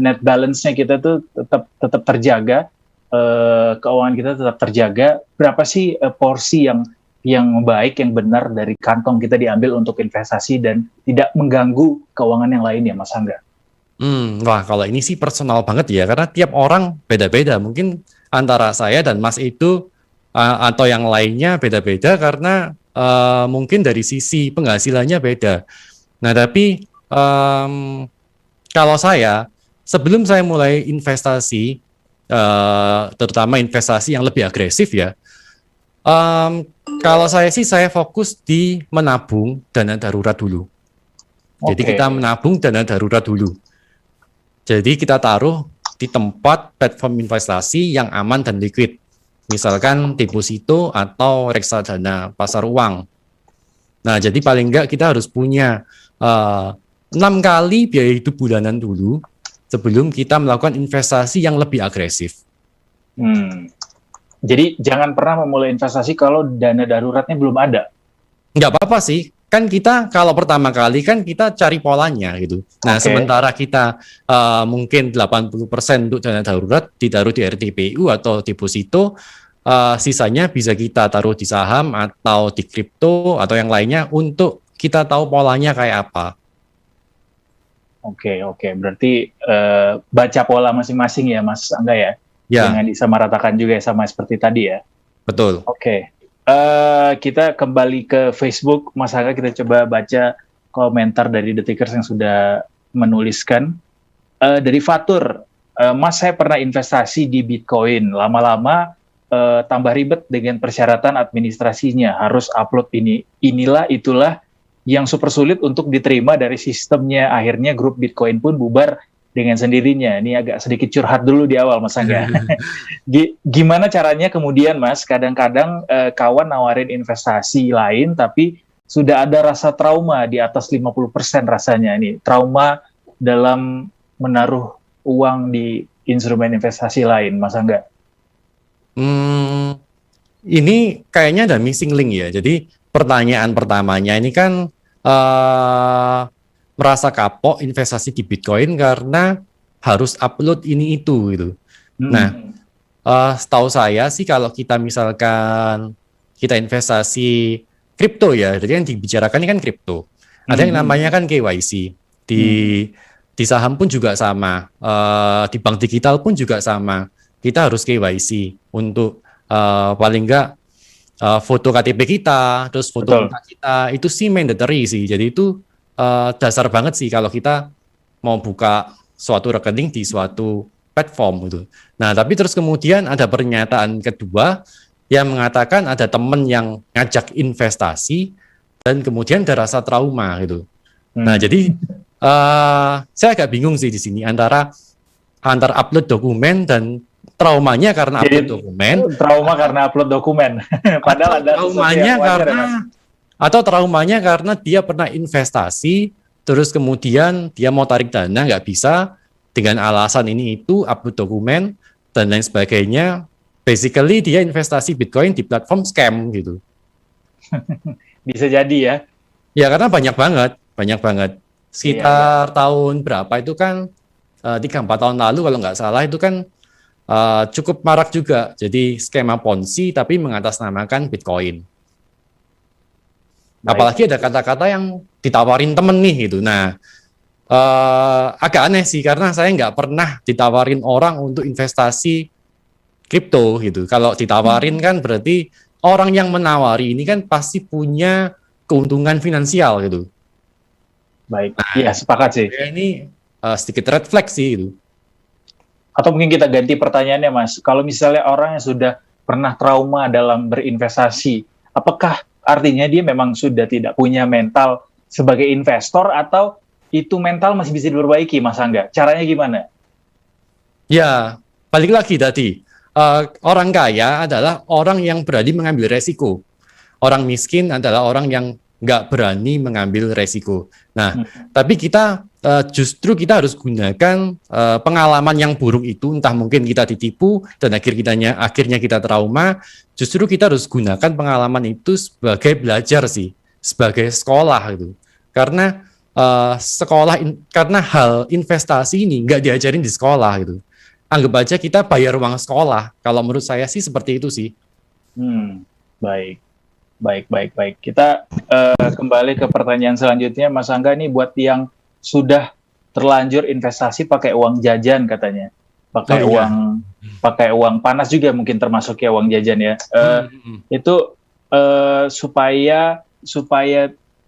net balance-nya kita tuh tetap terjaga keuangan kita tetap terjaga, berapa sih porsi yang baik, yang benar dari kantong kita diambil untuk investasi dan tidak mengganggu keuangan yang lain ya, Mas Angga? Wah, kalau ini sih personal banget ya, karena tiap orang beda-beda. Mungkin antara saya dan Mas itu atau yang lainnya beda-beda karena mungkin dari sisi penghasilannya beda. Nah, tapi kalau saya, sebelum saya mulai investasi, terutama investasi yang lebih agresif ya, kalau saya sih saya fokus di menabung dana darurat dulu. Jadi kita menabung dana darurat dulu. Jadi kita taruh di tempat platform investasi yang aman dan liquid. Misalkan deposito atau reksadana pasar uang. Nah, jadi paling enggak kita harus punya 6 kali biaya hidup bulanan dulu sebelum kita melakukan investasi yang lebih agresif. Jadi jangan pernah memulai investasi kalau dana daruratnya belum ada. Nggak apa-apa sih. Kan kita kalau pertama kali kan kita cari polanya gitu. Nah, sementara kita mungkin 80% untuk dana darurat ditaruh di RTPU atau deposito, sisanya bisa kita taruh di saham atau di kripto atau yang lainnya untuk kita tahu polanya kayak apa. Oke. Berarti baca pola masing-masing ya, Mas Angga ya? Ya. Jangan disamaratakan juga ya sama seperti tadi ya? Betul. Oke. Kita kembali ke Facebook, Mas Angga, kita coba baca komentar dari Detikers yang sudah menuliskan. Dari Fatur, Mas, saya pernah investasi di Bitcoin, lama-lama tambah ribet dengan persyaratan administrasinya, harus upload inilah itulah yang super sulit untuk diterima dari sistemnya. Akhirnya grup Bitcoin pun bubar dengan sendirinya. Ini agak sedikit curhat dulu di awal, Mas Angga. Gimana caranya kemudian, Mas? Kadang-kadang kawan nawarin investasi lain, tapi sudah ada rasa trauma di atas 50% rasanya. Ini trauma dalam menaruh uang di instrumen investasi lain, Mas Angga. Ini kayaknya ada missing link ya. Jadi pertanyaan pertamanya ini kan merasa kapok investasi di Bitcoin karena harus upload ini itu gitu. Nah, setahu saya sih kalau kita misalkan kita investasi kripto ya, jadi yang dibicarakan ini kan kripto. Ada yang namanya kan KYC. Di saham pun juga sama, di bank digital pun juga sama. Kita harus KYC untuk paling enggak foto KTP kita, terus foto muka kita, itu sih mandatory sih. Jadi itu dasar banget sih kalau kita mau buka suatu rekening di suatu platform gitu. Nah, tapi terus kemudian ada pernyataan kedua yang mengatakan ada teman yang ngajak investasi dan kemudian ada rasa trauma gitu. Nah, jadi saya agak bingung sih di sini antara upload dokumen dan traumanya karena upload dokumen. Trauma karena upload dokumen. Padahal ada traumanya karena dia pernah investasi, terus kemudian dia mau tarik dana nggak bisa dengan alasan ini itu upload dokumen dan lain sebagainya. Basically dia investasi Bitcoin di platform scam gitu. Bisa jadi ya. Ya karena banyak banget. Sekitar tahun berapa itu kan 3-4 tahun lalu kalau nggak salah itu kan cukup marak juga. Jadi skema Ponzi tapi mengatasnamakan Bitcoin. Apalagi ada kata-kata yang ditawarin temen nih gitu. Nah, agak aneh sih karena saya nggak pernah ditawarin orang untuk investasi kripto gitu. Kalau ditawarin kan berarti orang yang menawari ini kan pasti punya keuntungan finansial gitu. Baik, iya sepakat sih. Ini sedikit red flag sih gitu. Atau mungkin kita ganti pertanyaannya, Mas. Kalau misalnya orang yang sudah pernah trauma dalam berinvestasi, apakah artinya dia memang sudah tidak punya mental sebagai investor atau itu mental masih bisa diperbaiki, Mas Angga? Caranya gimana? Ya, balik lagi tadi. Orang kaya adalah orang yang berani mengambil resiko. Orang miskin adalah orang yang nggak berani mengambil resiko. Nah, tapi kita justru kita harus gunakan pengalaman yang buruk itu, entah mungkin kita ditipu dan akhirnya kita trauma. Justru kita harus gunakan pengalaman itu sebagai belajar sih, sebagai sekolah gitu. Karena karena hal investasi ini nggak diajarin di sekolah gitu. anggap aja kita bayar uang sekolah. Kalau menurut saya sih seperti itu sih. Baik, baik, baik, baik. Kita kembali ke pertanyaan selanjutnya, Mas Angga. Ini buat yang sudah terlanjur investasi pakai uang jajan katanya, pakai uang panas juga mungkin termasuk ya uang jajan ya. Itu supaya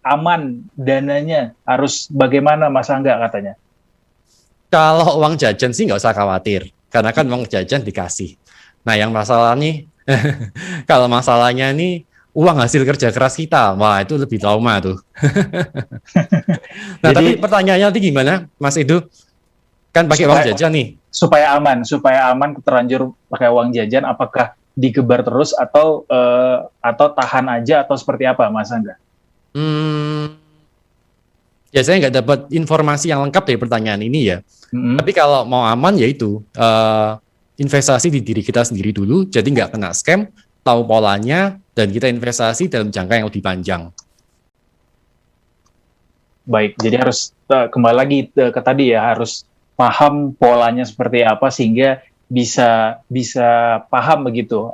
aman dananya harus bagaimana, Mas Angga katanya? Kalau uang jajan sih nggak usah khawatir, karena kan uang jajan dikasih. Nah, yang masalah nih, kalau masalahnya nih uang hasil kerja keras kita, wah itu lebih trauma tuh. Nah, tapi pertanyaannya nanti gimana, Mas Edu? Kan pakai uang jajan nih. Supaya aman terlanjur pakai uang jajan, apakah digebar terus atau tahan aja atau seperti apa, Mas Angga? Ya saya nggak dapat informasi yang lengkap dari pertanyaan ini ya. Tapi kalau mau aman ya itu investasi di diri kita sendiri dulu, jadi nggak kena scam, tahu polanya, dan kita investasi dalam jangka yang lebih panjang. Baik, jadi harus kembali lagi ke tadi ya, harus paham polanya seperti apa sehingga bisa paham begitu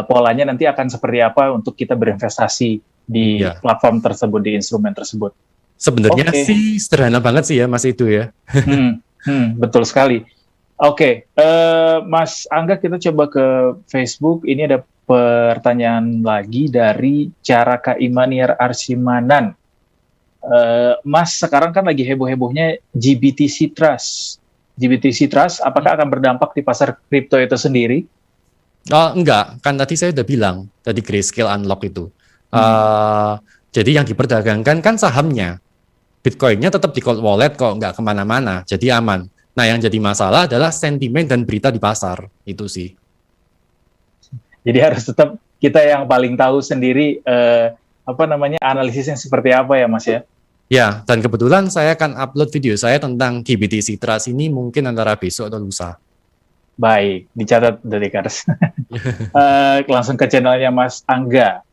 polanya nanti akan seperti apa untuk kita berinvestasi di platform tersebut, di instrumen tersebut. Sebenarnya sih sederhana banget sih ya Mas itu ya. Betul sekali. Mas Angga, kita coba ke Facebook. Ini ada pertanyaan lagi dari Caraka Imaniar Arsimanan. Mas, sekarang kan lagi heboh-hebohnya GBTC Trust. GBTC Trust, apakah akan berdampak di pasar kripto itu sendiri? Enggak, kan tadi saya udah bilang, tadi Grayscale Unlock itu. Jadi yang diperdagangkan kan sahamnya. Bitcoin-nya tetap di cold wallet kok, nggak kemana-mana, jadi aman. Nah, yang jadi masalah adalah sentimen dan berita di pasar, itu sih. Jadi harus tetap kita yang paling tahu sendiri analisisnya seperti apa ya, Mas ya? Ya, dan kebetulan saya akan upload video saya tentang GBTC Trust ini mungkin antara besok atau lusa. Baik, dicatat Detikers. Langsung ke channelnya Mas Angga.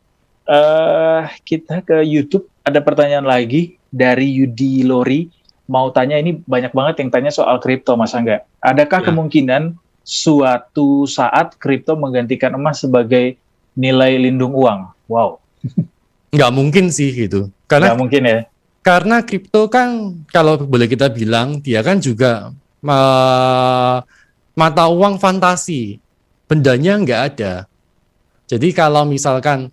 Kita ke YouTube, ada pertanyaan lagi dari Yudi Lori. Mau tanya, ini banyak banget yang tanya soal kripto, Mas Angga. Adakah kemungkinan suatu saat kripto menggantikan emas sebagai nilai lindung uang? Wow. Nggak mungkin sih gitu. Nggak mungkin ya? Karena kripto kan, kalau boleh kita bilang, dia kan juga mata uang fantasi. Bendanya nggak ada. Jadi kalau misalkan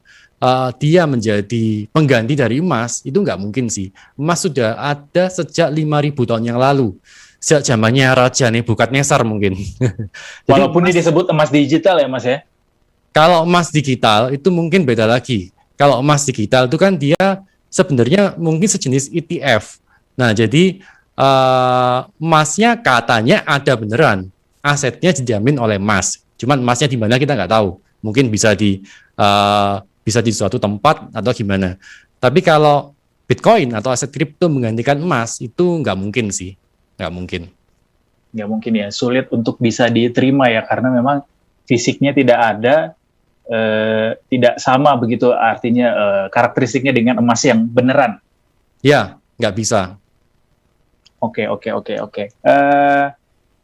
dia menjadi pengganti dari emas, itu nggak mungkin sih. Emas sudah ada sejak 5.000 tahun yang lalu. Sejak zamannya Raja Nebukadnezar mungkin. Walaupun ini disebut emas digital ya, Mas ya? Kalau emas digital itu mungkin beda lagi. Kalau emas digital itu kan dia sebenarnya mungkin sejenis ETF. Nah, jadi emasnya katanya ada beneran. Asetnya dijamin oleh emas. Cuman emasnya di mana kita nggak tahu. Mungkin bisa di suatu tempat atau gimana. Tapi kalau Bitcoin atau aset kripto menggantikan emas, itu nggak mungkin sih. Nggak mungkin. Nggak mungkin ya, sulit untuk bisa diterima ya, karena memang fisiknya tidak ada, tidak sama begitu artinya karakteristiknya dengan emas yang beneran. Ya, nggak bisa. Oke.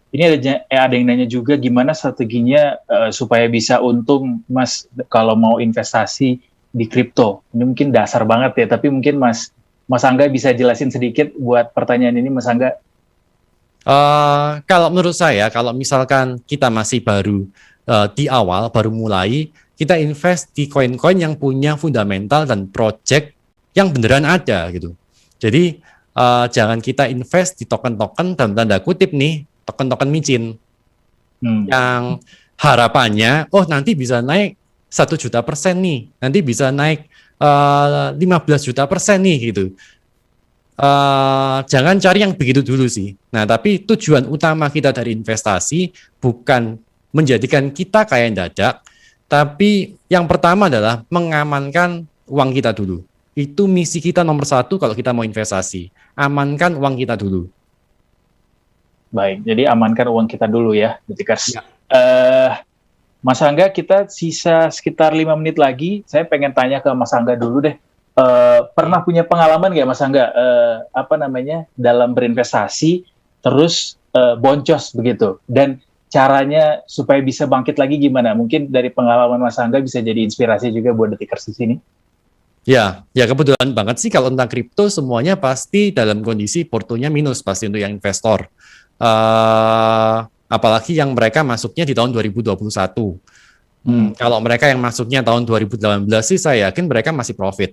Ini ada yang nanya juga gimana strateginya supaya bisa untung, Mas, kalau mau investasi di kripto. Ini mungkin dasar banget ya, tapi mungkin Mas Angga bisa jelasin sedikit buat pertanyaan ini, Mas Angga. Kalau menurut saya, kalau misalkan kita masih baru di awal, baru mulai, kita invest di koin-koin yang punya fundamental dan project yang beneran ada gitu. Jadi jangan kita invest di token-token dalam tanda kutip nih, token-token micin yang harapannya nanti bisa naik 1 juta % nih, nanti bisa naik 15 juta % nih gitu. Jangan cari yang begitu dulu sih. Nah, tapi tujuan utama kita dari investasi bukan menjadikan kita kaya dadak, tapi yang pertama adalah mengamankan uang kita dulu. Itu misi kita nomor 1 kalau kita mau investasi, amankan uang kita dulu. Baik, jadi amankan uang kita dulu ya, Detikers. Ya. Mas Angga, kita sisa sekitar 5 menit lagi. Saya pengen tanya ke Mas Angga dulu deh. Pernah punya pengalaman nggak, Mas Angga, dalam berinvestasi, terus boncos begitu. Dan caranya supaya bisa bangkit lagi gimana? Mungkin dari pengalaman Mas Angga bisa jadi inspirasi juga buat detikers di sini. Ya, kebetulan banget sih kalau tentang kripto semuanya pasti dalam kondisi portonya minus pasti untuk yang investor. Apalagi yang mereka masuknya di tahun 2021. Kalau mereka yang masuknya tahun 2018 sih saya yakin mereka masih profit.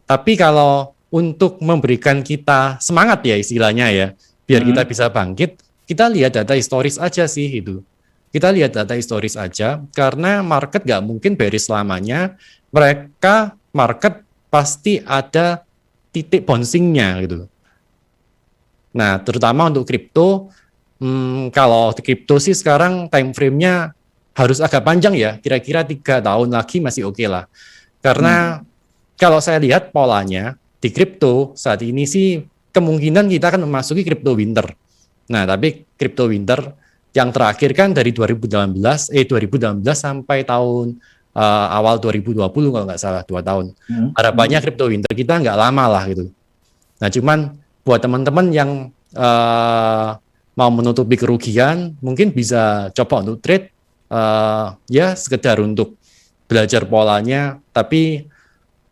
Tapi kalau untuk memberikan kita semangat ya istilahnya ya, biar kita bisa bangkit, kita lihat data historis aja sih itu. Kita lihat data historis aja, karena market nggak mungkin bearish selamanya. Market pasti ada titik bouncing-nya gitu. Nah, terutama untuk kripto, kalau di kripto sih sekarang time frame-nya harus agak panjang ya, kira-kira 3 tahun lagi masih oke lah. Karena kalau saya lihat polanya di kripto saat ini sih kemungkinan kita akan memasuki kripto winter. Nah, tapi kripto winter yang terakhir kan dari 2018 sampai tahun awal 2020 kalau nggak salah 2 tahun. Harapannya kripto winter kita nggak lama lah gitu. Nah, cuman buat teman-teman yang mau menutupi kerugian, mungkin bisa coba untuk trade, ya sekedar untuk belajar polanya, tapi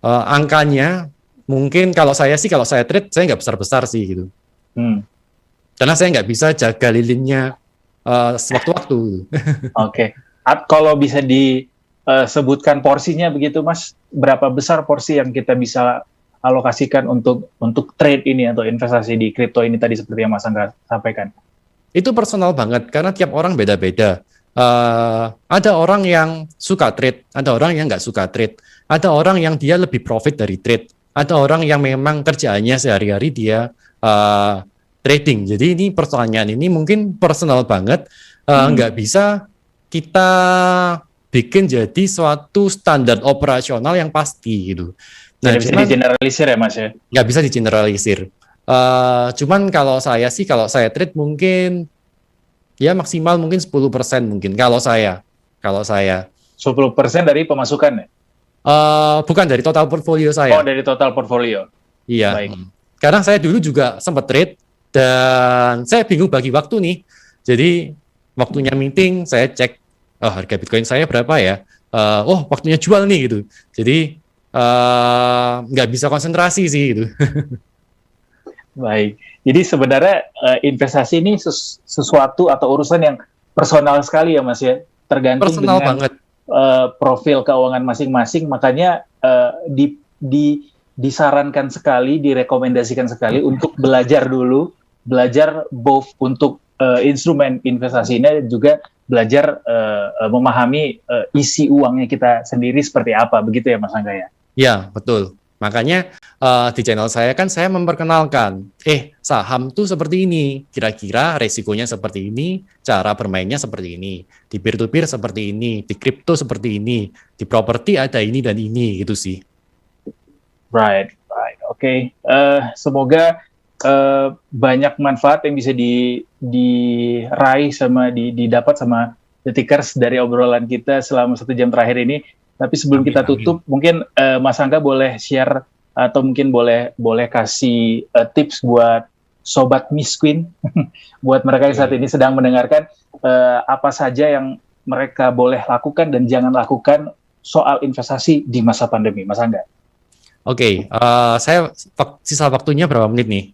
angkanya mungkin kalau saya trade, saya nggak besar-besar sih gitu. Karena saya nggak bisa jaga lilinnya sewaktu-waktu. Oke. Kalau bisa disebutkan porsinya begitu Mas, berapa besar porsi yang kita bisa alokasikan untuk trade ini atau investasi di kripto ini tadi seperti yang Mas Angga sampaikan? Itu personal banget karena tiap orang beda-beda. Ada orang yang suka trade, ada orang yang nggak suka trade, ada orang yang dia lebih profit dari trade, ada orang yang memang kerjaannya sehari-hari dia trading. Jadi ini pertanyaan ini mungkin personal banget, nggak bisa kita bikin jadi suatu standar operasional yang pasti gitu. Nah, tidak bisa digeneralisir ya Mas ya? Nggak bisa digeneralisir. Cuman kalau saya trade mungkin ya maksimal mungkin 10% mungkin kalau saya. 10% dari pemasukan ya? Bukan dari total portfolio saya. Oh, dari total portfolio. Iya. Baik. Karena saya dulu juga sempat trade dan saya bingung bagi waktu nih. Jadi waktunya meeting saya cek harga Bitcoin saya berapa ya? Waktunya jual nih gitu. Jadi nggak bisa konsentrasi sih gitu. Baik. Jadi sebenarnya investasi ini sesuatu atau urusan yang personal sekali ya Mas ya. Tergantung personal dengan banget. Profil keuangan masing-masing. Makanya disarankan sekali, direkomendasikan sekali untuk belajar dulu, belajar both untuk instrumen investasinya dan juga belajar memahami isi uangnya kita sendiri seperti apa, begitu ya Mas Angga ya? Ya, betul. Makanya di channel saya kan saya memperkenalkan, saham tuh seperti ini, kira-kira resikonya seperti ini, cara bermainnya seperti ini, di peer-to-peer seperti ini, di kripto seperti ini, di properti ada ini dan ini, gitu sih. Right. Oke. Semoga banyak manfaat yang bisa diraih sama didapat sama detikers dari obrolan kita selama 1 jam terakhir ini. Tapi sebelum kita tutup, mungkin Mas Angga boleh share atau mungkin boleh kasih tips buat sobat Miss Queen, buat mereka yang saat ini sedang mendengarkan, apa saja yang mereka boleh lakukan dan jangan lakukan soal investasi di masa pandemi, Mas Angga. Oke, saya sisa waktunya berapa menit nih?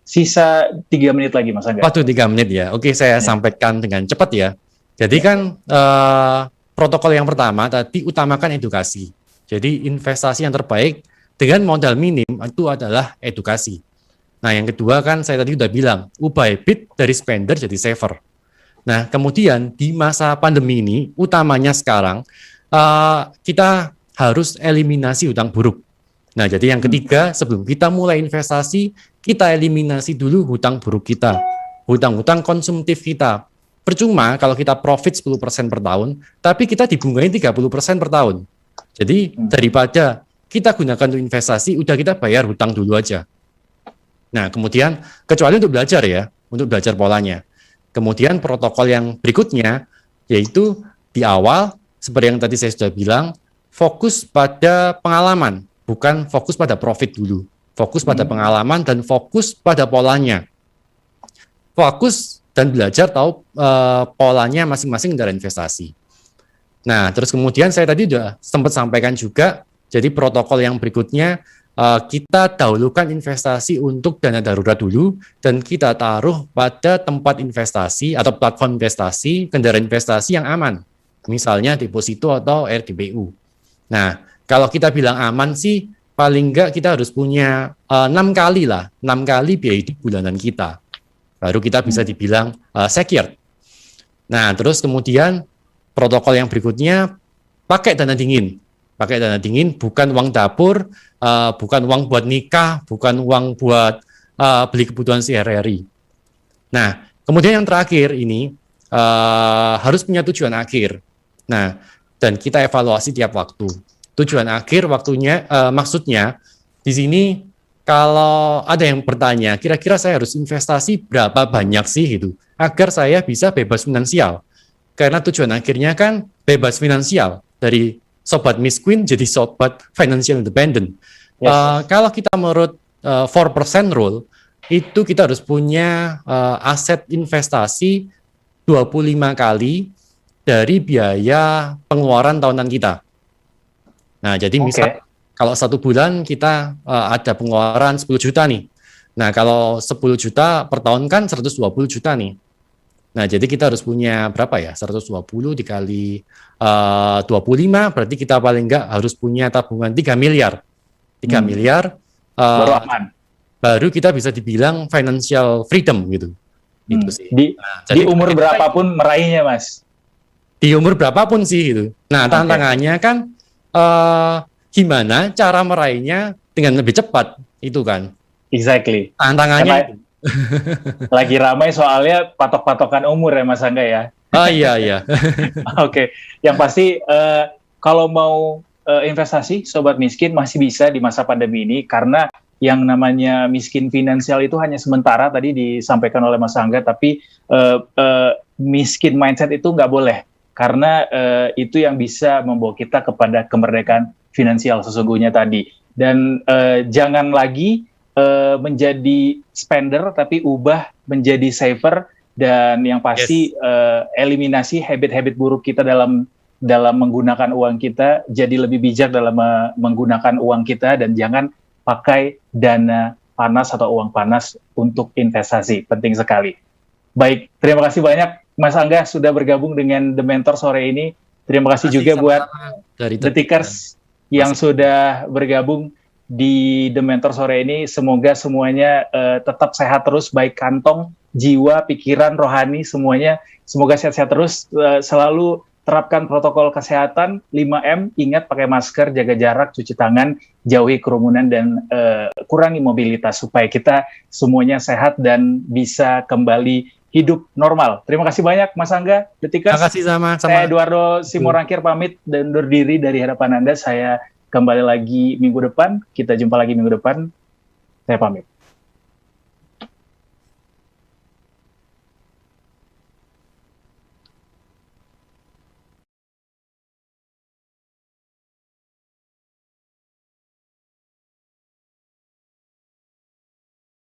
Sisa 3 menit lagi, Mas Angga. Waktu 3 menit ya. Oke, saya sampaikan dengan cepat ya. Jadi kan protokol yang pertama tadi utamakan edukasi. Jadi investasi yang terbaik dengan modal minim itu adalah edukasi. Nah, yang kedua kan saya tadi udah bilang, ubah habit dari spender jadi saver. Nah, kemudian di masa pandemi ini utamanya sekarang kita harus eliminasi hutang buruk. Nah, jadi yang ketiga, sebelum kita mulai investasi, kita eliminasi dulu hutang buruk kita, hutang-hutang konsumtif kita. Percuma kalau kita profit 10% per tahun, tapi kita dibungain 30% per tahun. Jadi daripada kita gunakan untuk investasi, udah kita bayar hutang dulu aja. Nah, kemudian kecuali untuk belajar ya, untuk belajar polanya. Kemudian protokol yang berikutnya, yaitu di awal, seperti yang tadi saya sudah bilang, fokus pada pengalaman, bukan fokus pada profit dulu. Fokus pada pengalaman dan fokus pada polanya. Fokus dan belajar tahu polanya masing-masing dalam investasi. Nah, terus kemudian saya tadi sudah sempat sampaikan juga, jadi protokol yang berikutnya kita dahulukan investasi untuk dana darurat dulu dan kita taruh pada tempat investasi atau platform investasi, kendaraan investasi yang aman. Misalnya deposito atau RDPU. Nah, kalau kita bilang aman sih, paling enggak kita harus punya 6 kali biaya hidup bulanan kita. Baru kita bisa dibilang secured. Nah, terus kemudian protokol yang berikutnya, pakai dana dingin. Pakai dana dingin, bukan uang dapur, bukan uang buat nikah, bukan uang buat beli kebutuhan sehari-hari. Nah, kemudian yang terakhir ini harus punya tujuan akhir. Nah, dan kita evaluasi tiap waktu. Tujuan akhir waktunya, maksudnya di sini kalau ada yang bertanya, kira-kira saya harus investasi berapa banyak sih itu, agar saya bisa bebas finansial. Karena tujuan akhirnya kan bebas finansial, dari sobat Miss Queen jadi sobat financial independent. Yes. Kalau kita menurut 4% rule, itu kita harus punya aset investasi 25 kali dari biaya pengeluaran tahunan kita. Nah, jadi misal kalau 1 bulan kita ada pengeluaran 10 juta nih. Nah, kalau 10 juta per tahun kan 120 juta nih. Nah, jadi kita harus punya berapa ya? 120 dikali 25, berarti kita paling enggak harus punya tabungan 3 miliar. 3 miliar. Baru aman. Baru kita bisa dibilang financial freedom gitu. Itu sih. Di umur berapapun meraihnya, Mas? Di umur berapapun sih itu. Nah, tantangannya kan gimana cara meraihnya dengan lebih cepat, itu kan. Exactly. Tantangannya lagi ramai soalnya patok-patokan umur ya Mas Angga ya. Iya. Oke. Yang pasti kalau mau investasi sobat miskin masih bisa di masa pandemi ini, karena yang namanya miskin finansial itu hanya sementara, tadi disampaikan oleh Mas Angga, tapi miskin mindset itu nggak boleh, karena itu yang bisa membawa kita kepada kemerdekaan finansial sesungguhnya tadi. Dan jangan lagi menjadi spender, tapi ubah menjadi saver, dan yang pasti eliminasi habit-habit buruk kita dalam menggunakan uang kita, jadi lebih bijak dalam menggunakan uang kita, dan jangan pakai dana panas atau uang panas untuk investasi. Penting sekali. Baik, terima kasih banyak Mas Angga sudah bergabung dengan The Mentor sore ini. Terima kasih juga buat The Tickers yang sudah bergabung di The Mentor sore ini. Semoga semuanya tetap sehat terus, baik kantong, jiwa, pikiran, rohani, semuanya. Semoga sehat-sehat terus, selalu terapkan protokol kesehatan 5M, ingat pakai masker, jaga jarak, cuci tangan, jauhi kerumunan, dan kurangi mobilitas supaya kita semuanya sehat dan bisa kembali hidup normal. Terima kasih banyak Mas Angga, The Tickers. Terima kasih sama. Saya Eduardo Simorangkir pamit dan undur diri dari hadapan Anda. Saya kembali lagi minggu depan. Kita jumpa lagi minggu depan. Saya pamit.